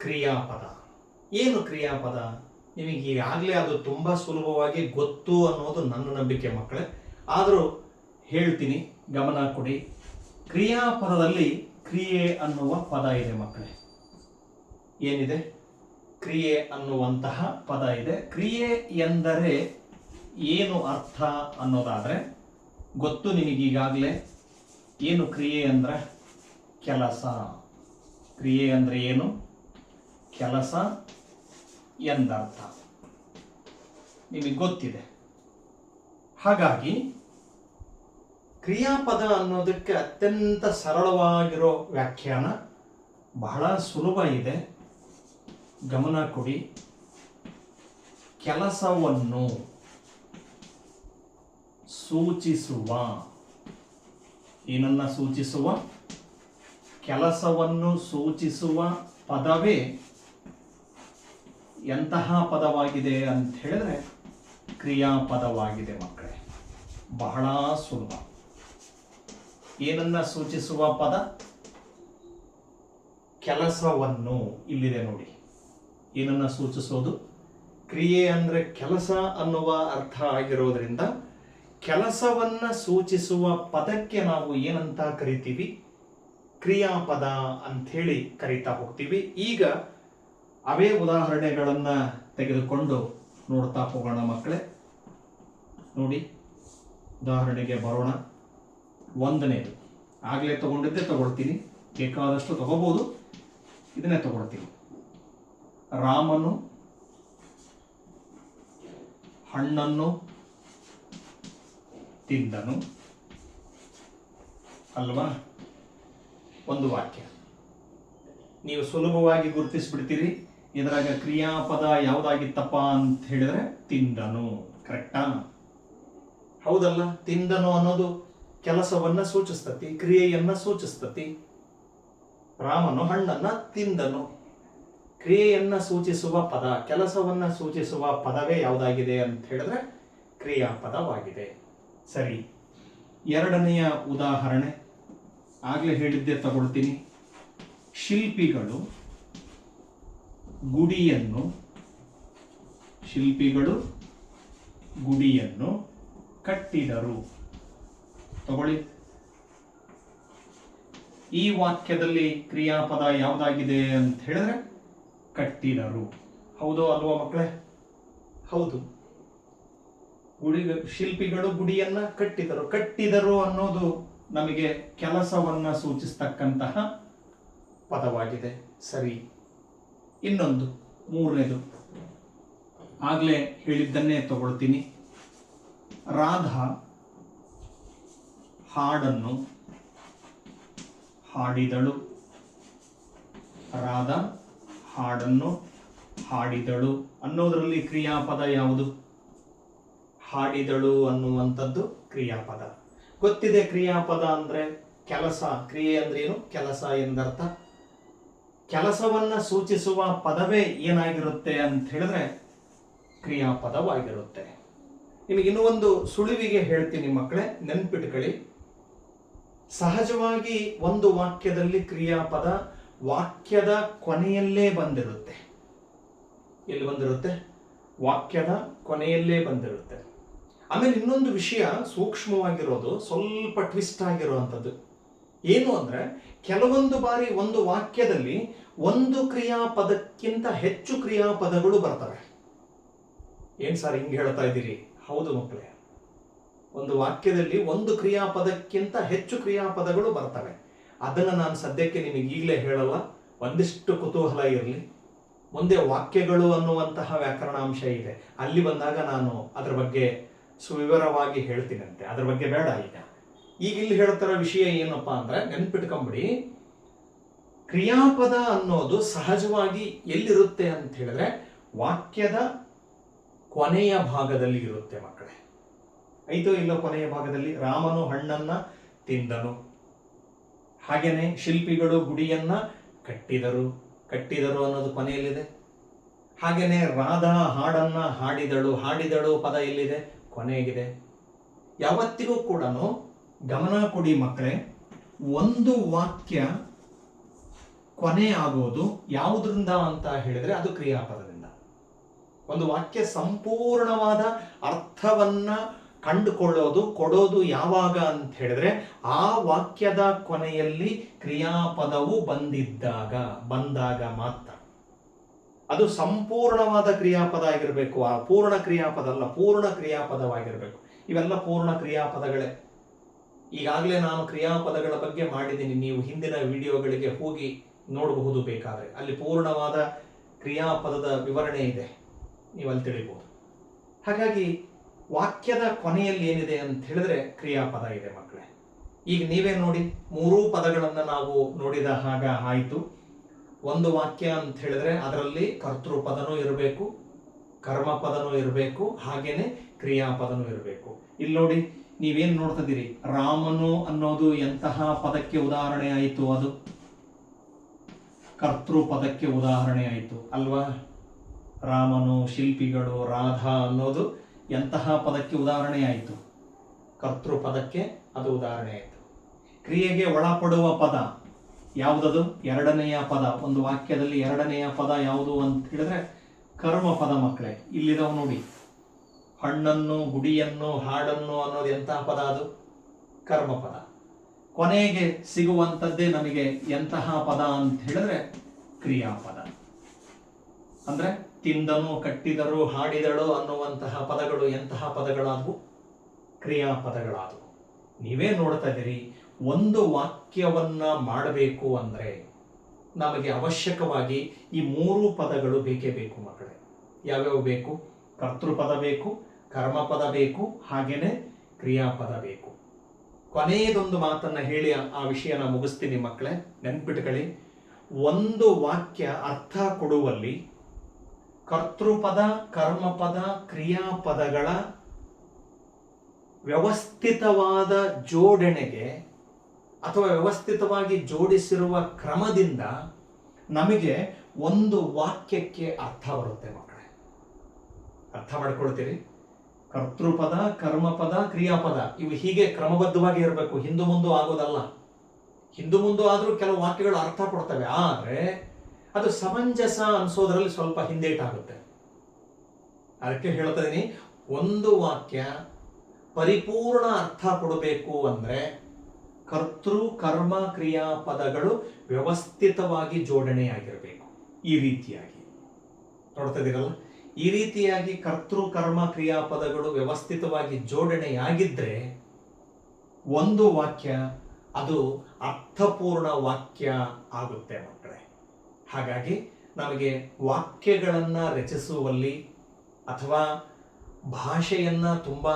ಕ್ರಿಯಾಪದ. ಏನು ಕ್ರಿಯಾಪದ? ನಿಮಗೆ ಈಗಾಗಲೇ ಅದು ತುಂಬಾ ಸುಲಭವಾಗಿ ಗೊತ್ತು ಅನ್ನೋದು ನನ್ನ ನಂಬಿಕೆ ಮಕ್ಕಳೇ. ಆದರೂ ಹೇಳ್ತೀನಿ, ಗಮನ ಕೊಡಿ. ಕ್ರಿಯಾಪದದಲ್ಲಿ ಕ್ರಿಯೆ ಅನ್ನುವ ಪದ ಇದೆ ಮಕ್ಕಳೇ. ಏನಿದೆ? ಕ್ರಿಯೆ ಅನ್ನುವಂತಹ ಪದ ಇದೆ. ಕ್ರಿಯೆ ಎಂದರೆ ಏನು ಅರ್ಥ ಅನ್ನೋದಾದ್ರೆ ಗೊತ್ತು ನಿಮಗೀಗಾಗಲೇ. ಏನು ಕ್ರಿಯೆ ಅಂದ್ರೆ? ಕೆಲಸ. ಕ್ರಿಯೆ ಅಂದ್ರೆ ಏನು? ಕೆಲಸ ಎಂದರ್ಥ. ನಿಮಗೆ ಗೊತ್ತಿದೆ. ಹಾಗಾಗಿ ಕ್ರಿಯಾಪದ ಅನ್ನೋದಕ್ಕೆ ಅತ್ಯಂತ ಸರಳವಾಗಿರೋ ವ್ಯಾಖ್ಯಾನ, ಬಹಳ ಸುಲಭ ಇದೆ. ಗಮನ ಕೊಡಿ. ಕೆಲಸವನ್ನು ಸೂಚಿಸುವ, ಏನನ್ನ ಸೂಚಿಸುವ? ಕೆಲಸವನ್ನು ಸೂಚಿಸುವ ಪದವೇ ಎಂತಹ ಪದವಾಗಿದೆ ಅಂತ ಹೇಳಿದ್ರೆ ಕ್ರಿಯಾಪದವಾಗಿದೆ ಮಕ್ಕಳೇ. ಬಹಳ ಸುಲಭ. ಏನನ್ನ ಸೂಚಿಸುವ ಪದ? ಕೆಲಸವನ್ನು. ಇಲ್ಲಿದೆ ನೋಡಿ. ಏನನ್ನ ಸೂಚಿಸೋದು? ಕ್ರಿಯೆ ಅಂದ್ರೆ ಕೆಲಸ ಅನ್ನುವ ಅರ್ಥ ಆಗಿರೋದ್ರಿಂದ ಕೆಲಸವನ್ನ ಸೂಚಿಸುವ ಪದಕ್ಕೆ ನಾವು ಏನಂತ ಕರಿತೀವಿ? ಕ್ರಿಯಾಪದ ಅಂಥೇಳಿ ಕರಿತಾ ಹೋಗ್ತೀವಿ. ಈಗ ಅವೇ ಉದಾಹರಣೆಗಳನ್ನ ತೆಗೆದುಕೊಂಡು ನೋಡ್ತಾ ಹೋಗೋಣ ಮಕ್ಕಳೇ. ನೋಡಿ, ಉದಾಹರಣೆಗೆ ಬರೋಣ. 1ನೇದು ಆಗಲೇ ತಗೊಂಡಿದ್ದೆ ತಗೊಳ್ತೀನಿ, ಬೇಕಾದಷ್ಟು ತಗೋಬಹುದು. ಇದನ್ನೇ ತಗೊಳ್ತೀನಿ. ರಾಮನು ಹಣ್ಣನ್ನು ತಿಂದನು ಅಲ್ವಾ? ಒಂದು ವಾಕ್ಯ. ನೀವು ಸುಲಭವಾಗಿ ಗುರುತಿಸ್ಬಿಡ್ತೀರಿ ಇದರಾಗ ಕ್ರಿಯಾಪದ ಯಾವುದಾಗಿತ್ತಪ್ಪ ಅಂತ ಹೇಳಿದ್ರೆ ತಿಂದನು. ಕರೆಕ್ಟಾ? ಹೌದಲ್ಲ? ತಿಂದನು ಅನ್ನೋದು ಕೆಲಸವನ್ನ ಸೂಚಿಸ್ತತಿ, ಕ್ರಿಯೆಯನ್ನ ಸೂಚಿಸ್ತತಿ. ರಾಮನು ಹಣ್ಣನ್ನ ತಿಂದನು. ಕ್ರಿಯೆಯನ್ನ ಸೂಚಿಸುವ ಪದ, ಕೆಲಸವನ್ನ ಸೂಚಿಸುವ ಪದವೇ ಯಾವುದಾಗಿದೆ ಅಂತ ಹೇಳಿದ್ರೆ ಕ್ರಿಯಾಪದವಾಗಿದೆ. ಸರಿ, ಎರಡನೆಯ ಉದಾಹರಣೆ ಆಗ್ಲೇ ಹೇಳಿದ್ದೆ, ತಗೊಳ್ತೀನಿ. ಶಿಲ್ಪಿಗಳು ಗುಡಿಯನ್ನು ಕಟ್ಟಿದರು. ತಗೊಳ್ಳಿ. ಈ ವಾಕ್ಯದಲ್ಲಿ ಕ್ರಿಯಾಪದ ಯಾವುದಾಗಿದೆ ಅಂತ ಹೇಳಿದ್ರೆ ಕಟ್ಟಿದರು. ಹೌದೋ ಅಲ್ವಾ ಮಕ್ಕಳೇ? ಹೌದು. ಶಿಲ್ಪಿಗಳು ಗುಡಿಯನ್ನ ಕಟ್ಟಿದರು. ಕಟ್ಟಿದರು ಅನ್ನೋದು ನಮಗೆ ಕೆಲಸವನ್ನ ಸೂಚಿಸ್ತಕ್ಕಂತಹ ಪದವಾಗಿದೆ. ಸರಿ, ಇನ್ನೊಂದು ಮೂರನೇದು ಆಗ್ಲೇ ಹೇಳಿದ್ದನ್ನೇ ತಗೊಳ್ತೀನಿ. ರಾಧಾ ಹಾಡನ್ನು ಹಾಡಿದಳು. ರಾಧಾ ಹಾಡನ್ನು ಹಾಡಿದಳು ಅನ್ನೋದರಲ್ಲಿ ಕ್ರಿಯಾಪದ ಯಾವುದು? ಹಾಡಿದಳು ಅನ್ನುವಂಥದ್ದು ಕ್ರಿಯಾಪದ. ಗೊತ್ತಿದೆ, ಕ್ರಿಯಾಪದ ಅಂದ್ರೆ ಕೆಲಸ. ಕ್ರಿಯೆ ಅಂದ್ರೆ ಏನು? ಕೆಲಸ ಎಂದರ್ಥ. ಕೆಲಸವನ್ನ ಸೂಚಿಸುವ ಪದವೇ ಏನಾಗಿರುತ್ತೆ ಅಂತ ಹೇಳಿದ್ರೆ ಕ್ರಿಯಾಪದವಾಗಿರುತ್ತೆ. ನಿಮಗೆ ಇನ್ನೂ ಒಂದು ಸುಳಿವಿಗೆ ಹೇಳ್ತೀನಿ ಮಕ್ಕಳೇ, ನೆನ್ಪಿಟ್ಕೊಳ್ಳಿ. ಸಹಜವಾಗಿ ಒಂದು ವಾಕ್ಯದಲ್ಲಿ ಕ್ರಿಯಾಪದ ವಾಕ್ಯದ ಕೊನೆಯಲ್ಲೇ ಬಂದಿರುತ್ತೆ. ಎಲ್ಲಿ ಬಂದಿರುತ್ತೆ? ವಾಕ್ಯದ ಕೊನೆಯಲ್ಲೇ ಬಂದಿರುತ್ತೆ. ಆಮೇಲೆ ಇನ್ನೊಂದು ವಿಷಯ ಸೂಕ್ಷ್ಮವಾಗಿರೋದು, ಸ್ವಲ್ಪ ಟ್ವಿಸ್ಟ್ ಆಗಿರುವಂಥದ್ದು ಏನು ಅಂದ್ರೆ, ಕೆಲವೊಂದು ಬಾರಿ ಒಂದು ವಾಕ್ಯದಲ್ಲಿ ಒಂದು ಕ್ರಿಯಾಪದಕ್ಕಿಂತ ಹೆಚ್ಚು ಕ್ರಿಯಾಪದಗಳು ಬರ್ತವೆ. ಏನ್ ಸರ್ ಹಿಂಗೆ ಹೇಳ್ತಾ ಇದ್ದೀರಿ? ಹೌದು ಮಕ್ಕಳೇ, ಒಂದು ವಾಕ್ಯದಲ್ಲಿ ಒಂದು ಕ್ರಿಯಾಪದಕ್ಕಿಂತ ಹೆಚ್ಚು ಕ್ರಿಯಾಪದಗಳು ಬರ್ತವೆ. ಅದನ್ನು ನಾನು ಸದ್ಯಕ್ಕೆ ನಿಮಗೆ ಈಗಲೇ ಹೇಳಲ್ಲ, ಒಂದಿಷ್ಟು ಕುತೂಹಲ ಇರಲಿ. ಮುಂದೆ ವಾಕ್ಯಗಳು ಅನ್ನುವಂತಹ ವ್ಯಾಕರಣಾಂಶ ಇದೆ, ಅಲ್ಲಿ ಬಂದಾಗ ನಾನು ಅದರ ಬಗ್ಗೆ ಸುವಿವರವಾಗಿ ಹೇಳ್ತೀನಂತೆ. ಅದ್ರ ಬಗ್ಗೆ ಬೇಡ ಈಗ ಇಲ್ಲಿ ಹೇಳ್ತಾರ ವಿಷಯ ಏನಪ್ಪ ಅಂದ್ರೆ, ನೆನ್ಪಿಟ್ಕೊಂಬಿಡಿ, ಕ್ರಿಯಾಪದ ಅನ್ನೋದು ಸಹಜವಾಗಿ ಎಲ್ಲಿರುತ್ತೆ ಅಂತ ಹೇಳಿದ್ರೆ ವಾಕ್ಯದ ಕೊನೆಯ ಭಾಗದಲ್ಲಿ ಇರುತ್ತೆ ಮಕ್ಕಳೇ. ಐತೋ ಇಲ್ಲೋ ಕೊನೆಯ ಭಾಗದಲ್ಲಿ. ರಾಮನು ಹಣ್ಣನ್ನ ತಿಂದನು. ಹಾಗೇನೆ ಶಿಲ್ಪಿಗಳು ಗುಡಿಯನ್ನ ಕಟ್ಟಿದರು. ಕಟ್ಟಿದರು ಅನ್ನೋದು ಕೊನೆಯಲ್ಲಿದೆ. ಹಾಗೇನೆ ರಾಧಾ ಹಾಡನ್ನ ಹಾಡಿದಳು. ಹಾಡಿದಳು ಪದ ಎಲ್ಲಿದೆ? ಕೊನೆಗಿದೆ. ಯಾವತ್ತಿಗೂ ಕೂಡ ಗಮನ ಕೊಡಿ ಮಕ್ಕಳೇ, ಒಂದು ವಾಕ್ಯ ಕೊನೆ ಆಗೋದು ಯಾವುದರಿಂದ ಅಂತ ಹೇಳಿದ್ರೆ ಅದು ಕ್ರಿಯಾಪದದಿಂದ. ಒಂದು ವಾಕ್ಯ ಸಂಪೂರ್ಣವಾದ ಅರ್ಥವನ್ನ ಕಂಡುಕೊಳ್ಳೋದು, ಕೊಡೋದು ಯಾವಾಗ ಅಂತ ಹೇಳಿದ್ರೆ ಆ ವಾಕ್ಯದ ಕೊನೆಯಲ್ಲಿ ಕ್ರಿಯಾಪದವು ಬಂದಾಗ ಮಾತ್ರ. ಅದು ಸಂಪೂರ್ಣವಾದ ಕ್ರಿಯಾಪದ ಆಗಿರಬೇಕು. ಆ ಪೂರ್ಣ ಕ್ರಿಯಾಪದ ಅಲ್ಲ, ಪೂರ್ಣ ಕ್ರಿಯಾಪದವಾಗಿರಬೇಕು. ಇವೆಲ್ಲ ಪೂರ್ಣ ಕ್ರಿಯಾಪದಗಳೇ. ಈಗಾಗಲೇ ನಾನು ಕ್ರಿಯಾಪದಗಳ ಬಗ್ಗೆ ಮಾಡಿದ್ದೀನಿ, ನೀವು ಹಿಂದಿನ ವಿಡಿಯೋಗಳಿಗೆ ಹೋಗಿ ನೋಡಬಹುದು ಬೇಕಾದ್ರೆ. ಅಲ್ಲಿ ಪೂರ್ಣವಾದ ಕ್ರಿಯಾಪದದ ವಿವರಣೆ ಇದೆ, ನೀವು ಅಲ್ಲಿ ತಿಳಿಬಹುದು. ಹಾಗಾಗಿ ವಾಕ್ಯದ ಕೊನೆಯಲ್ಲಿ ಏನಿದೆ ಅಂತ ಹೇಳಿದ್ರೆ ಕ್ರಿಯಾಪದ ಇದೆ ಮಕ್ಕಳೇ. ಈಗ ನೀವೇ ನೋಡಿ, ಮೂರೂ ಪದಗಳನ್ನು ನಾವು ನೋಡಿದ ಹಾಗ ಆಯಿತು. ಒಂದು ವಾಕ್ಯ ಅಂತ ಹೇಳಿದ್ರೆ ಅದರಲ್ಲಿ ಕರ್ತೃಪದನೂ ಇರಬೇಕು, ಕರ್ಮಪದನೂ ಇರಬೇಕು, ಹಾಗೇನೆ ಕ್ರಿಯಾಪದನೂ ಇರಬೇಕು. ಇಲ್ಲಿ ನೋಡಿ, ನೀವೇನ್ ನೋಡ್ತಿದ್ದೀರಿ? ರಾಮನು ಅನ್ನೋದು ಎಂತಹ ಪದಕ್ಕೆ ಉದಾಹರಣೆ ಆಯಿತು? ಅದು ಕರ್ತೃಪದಕ್ಕೆ ಉದಾಹರಣೆ ಆಯಿತು ಅಲ್ವಾ? ರಾಮನು, ಶಿಲ್ಪಿಗಳು, ರಾಧಾ ಅನ್ನೋದು ಎಂತಹ ಪದಕ್ಕೆ ಉದಾಹರಣೆ ಆಯಿತು? ಕರ್ತೃಪದಕ್ಕೆ ಅದು ಉದಾಹರಣೆ ಆಯಿತು. ಕ್ರಿಯೆಗೆ ಒಳಪಡುವ ಪದ ಯಾವುದದು? ಎರಡನೆಯ ಪದ. ಒಂದು ವಾಕ್ಯದಲ್ಲಿ ಎರಡನೆಯ ಪದ ಯಾವುದು ಅಂತ ಹೇಳಿದ್ರೆ ಕರ್ಮಪದ ಮಕ್ಕಳೇ. ಇಲ್ಲಿದಾವ್ ನೋಡಿ, ಹಣ್ಣನ್ನು, ಗುಡಿಯನ್ನು, ಹಾಡನ್ನು ಅನ್ನೋದು ಎಂತಹ ಪದ? ಅದು ಕರ್ಮಪದ. ಕೊನೆಗೆ ಸಿಗುವಂಥದ್ದೇ ನಮಗೆ ಎಂತಹ ಪದ ಅಂತ ಹೇಳಿದ್ರೆ ಕ್ರಿಯಾಪದ. ಅಂದ್ರೆ ತಿಂದನು, ಕಟ್ಟಿದರು, ಹಾಡಿದಳು ಅನ್ನುವಂತಹ ಪದಗಳು ಎಂತಹ ಪದಗಳಾದವು? ಕ್ರಿಯಾಪದಗಳಾದವು. ನೀವೇ ನೋಡ್ತಾ ಇದ್ದೀರಿ, ಒಂದು ವಾಕ್ಯವನ್ನ ಮಾಡಬೇಕು ಅಂದ್ರೆ ನಮಗೆ ಅವಶ್ಯಕವಾಗಿ ಈ ಮೂರು ಪದಗಳು ಬೇಕೇ ಬೇಕು ಮಕ್ಕಳೇ. ಯಾವ್ಯಾವ ಬೇಕು? ಕರ್ತೃಪದ ಬೇಕು, ಕರ್ಮಪದ ಬೇಕು, ಹಾಗೇನೆ ಕ್ರಿಯಾಪದ ಬೇಕು. ಕೊನೆಯದೊಂದು ಮಾತನ್ನ ಹೇಳಿ ಆ ವಿಷಯನ ಮುಗಿಸ್ತೀನಿ ಮಕ್ಕಳೇ. ನೆನ್ಪಿಟ್ಕೊಳ್ಳಿ, ಒಂದು ವಾಕ್ಯ ಅರ್ಥ ಕೊಡುವಲ್ಲಿ ಕರ್ತೃಪದ, ಕರ್ಮಪದ, ಕ್ರಿಯಾಪದಗಳ ವ್ಯವಸ್ಥಿತವಾದ ಜೋಡಣೆಗೆ ಅಥವಾ ವ್ಯವಸ್ಥಿತವಾಗಿ ಜೋಡಿಸಿರುವ ಕ್ರಮದಿಂದ ನಮಗೆ ಒಂದು ವಾಕ್ಯಕ್ಕೆ ಅರ್ಥ ಬರುತ್ತೆ ಮಕ್ಕಳೇ. ಅರ್ಥ ಮಾಡ್ಕೊಳ್ತೀರಿ? ಕರ್ತೃಪದ, ಕರ್ಮಪದ, ಕ್ರಿಯಾಪದ ಇವು ಹೀಗೆ ಕ್ರಮಬದ್ಧವಾಗಿ ಇರಬೇಕು, ಹಿಂದು ಮುಂದೆ ಆಗೋದಲ್ಲ. ಹಿಂದು ಮುಂದೆ ಆದರೂ ಕೆಲವು ವಾಕ್ಯಗಳು ಅರ್ಥ ಕೊಡ್ತವೆ, ಆದರೆ ಅದು ಸಮಂಜಸ ಅನ್ಸೋದ್ರಲ್ಲಿ ಸ್ವಲ್ಪ ಹಿಂದೇಟಾಗುತ್ತೆ. ಅದಕ್ಕೆ ಹೇಳ್ತಾ ಇದೀನಿ, ಒಂದು ವಾಕ್ಯ ಪರಿಪೂರ್ಣ ಅರ್ಥ ಕೊಡಬೇಕು ಅಂದ್ರೆ ಕರ್ತೃ, ಕರ್ಮ, ಕ್ರಿಯಾಪದಗಳು ವ್ಯವಸ್ಥಿತವಾಗಿ ಜೋಡಣೆಯಾಗಿರಬೇಕು. ಈ ರೀತಿಯಾಗಿ ನೋಡ್ತಾ ಇದೀರಲ್ಲ, ಈ ರೀತಿಯಾಗಿ ಕರ್ತೃ, ಕರ್ಮ, ಕ್ರಿಯಾಪದಗಳು ವ್ಯವಸ್ಥಿತವಾಗಿ ಜೋಡಣೆಯಾಗಿದ್ರೆ ಒಂದು ವಾಕ್ಯ ಅದು ಅರ್ಥಪೂರ್ಣ ವಾಕ್ಯ ಆಗುತ್ತೆ ಮಕ್ಕಳೇ. ಹಾಗಾಗಿ ನಮಗೆ ವಾಕ್ಯಗಳನ್ನ ರಚಿಸುವಲ್ಲಿ ಅಥವಾ ಭಾಷೆಯನ್ನ ತುಂಬಾ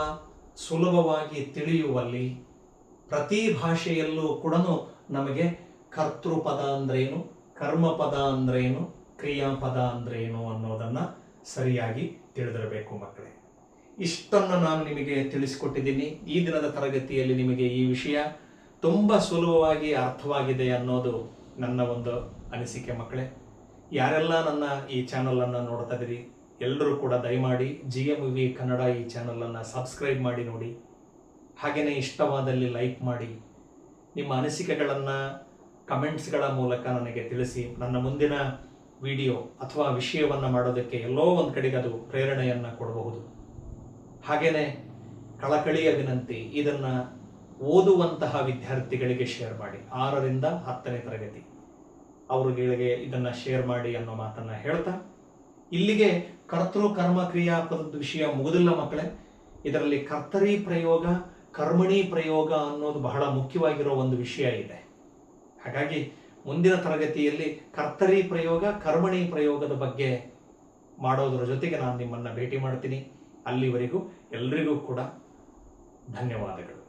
ಸುಲಭವಾಗಿ ತಿಳಿಯುವಲ್ಲಿ ಪ್ರತಿ ಭಾಷೆಯಲ್ಲೂ ಕೂಡ ನಮಗೆ ಕರ್ತೃಪದ ಅಂದ್ರೇನು, ಕರ್ಮಪದ ಅಂದ್ರೇನು, ಕ್ರಿಯಾಪದ ಅಂದ್ರೇನು ಅನ್ನೋದನ್ನ ಸರಿಯಾಗಿ ತಿಳಿದಿರಬೇಕು ಮಕ್ಕಳೇ. ಇಷ್ಟನ್ನು ನಾನು ನಿಮಗೆ ತಿಳಿಸಿಕೊಟ್ಟಿದ್ದೀನಿ. ಈ ದಿನದ ತರಗತಿಯಲ್ಲಿ ನಿಮಗೆ ಈ ವಿಷಯ ತುಂಬ ಸುಲಭವಾಗಿ ಅರ್ಥವಾಗಿದೆ ಅನ್ನೋದು ನನ್ನ ಒಂದು ಅನಿಸಿಕೆ ಮಕ್ಕಳೇ. ಯಾರೆಲ್ಲ ನನ್ನ ಈ ಚಾನಲನ್ನು ನೋಡ್ತಾ ಇದ್ದೀರಿ ಎಲ್ಲರೂ ಕೂಡ ದಯಮಾಡಿ GMV ಕನ್ನಡ ಈ ಚಾನಲನ್ನು ಸಬ್ಸ್ಕ್ರೈಬ್ ಮಾಡಿ ನೋಡಿ. ಹಾಗೆಯೇ ಇಷ್ಟವಾದಲ್ಲಿ ಲೈಕ್ ಮಾಡಿ, ನಿಮ್ಮ ಅನಿಸಿಕೆಗಳನ್ನು ಕಮೆಂಟ್ಸ್ಗಳ ಮೂಲಕ ನನಗೆ ತಿಳಿಸಿ. ನನ್ನ ಮುಂದಿನ ವಿಡಿಯೋ ಅಥವಾ ವಿಷಯವನ್ನು ಮಾಡೋದಕ್ಕೆ ಎಲ್ಲೋ ಒಂದು ಕಡೆಗೆ ಅದು ಪ್ರೇರಣೆಯನ್ನು ಕೊಡಬಹುದು. ಹಾಗೆಯೇ ಕಳಕಳಿಯ ವಿನಂತಿ, ಇದನ್ನು ಓದುವಂತಹ ವಿದ್ಯಾರ್ಥಿಗಳಿಗೆ ಶೇರ್ ಮಾಡಿ. 6ರಿಂದ 10ನೇ ತರಗತಿ ಅವರುಗಳಿಗೆ ಇದನ್ನು ಶೇರ್ ಮಾಡಿ ಅನ್ನೋ ಮಾತನ್ನು ಹೇಳ್ತಾ ಇಲ್ಲಿಗೆ ಕರ್ತೃ, ಕರ್ಮ, ಕ್ರಿಯಾಪದದ ವಿಷಯ ಮುಗುದಿಲ್ಲ ಮಕ್ಕಳೇ. ಇದರಲ್ಲಿ ಕರ್ತರಿ ಪ್ರಯೋಗ, ಕರ್ಮಣಿ ಪ್ರಯೋಗ ಅನ್ನೋದು ಬಹಳ ಮುಖ್ಯವಾಗಿರೋ ಒಂದು ವಿಷಯ ಇದೆ. ಹಾಗಾಗಿ ಮುಂದಿನ ತರಗತಿಯಲ್ಲಿ ಕರ್ತರಿ ಪ್ರಯೋಗ, ಕರ್ಮಣಿ ಪ್ರಯೋಗದ ಬಗ್ಗೆ ಮಾಡೋದರ ಜೊತೆಗೆ ನಾನು ನಿಮ್ಮನ್ನು ಭೇಟಿ ಮಾಡ್ತೀನಿ. ಅಲ್ಲಿವರೆಗೂ ಎಲ್ರಿಗೂ ಕೂಡ ಧನ್ಯವಾದಗಳು.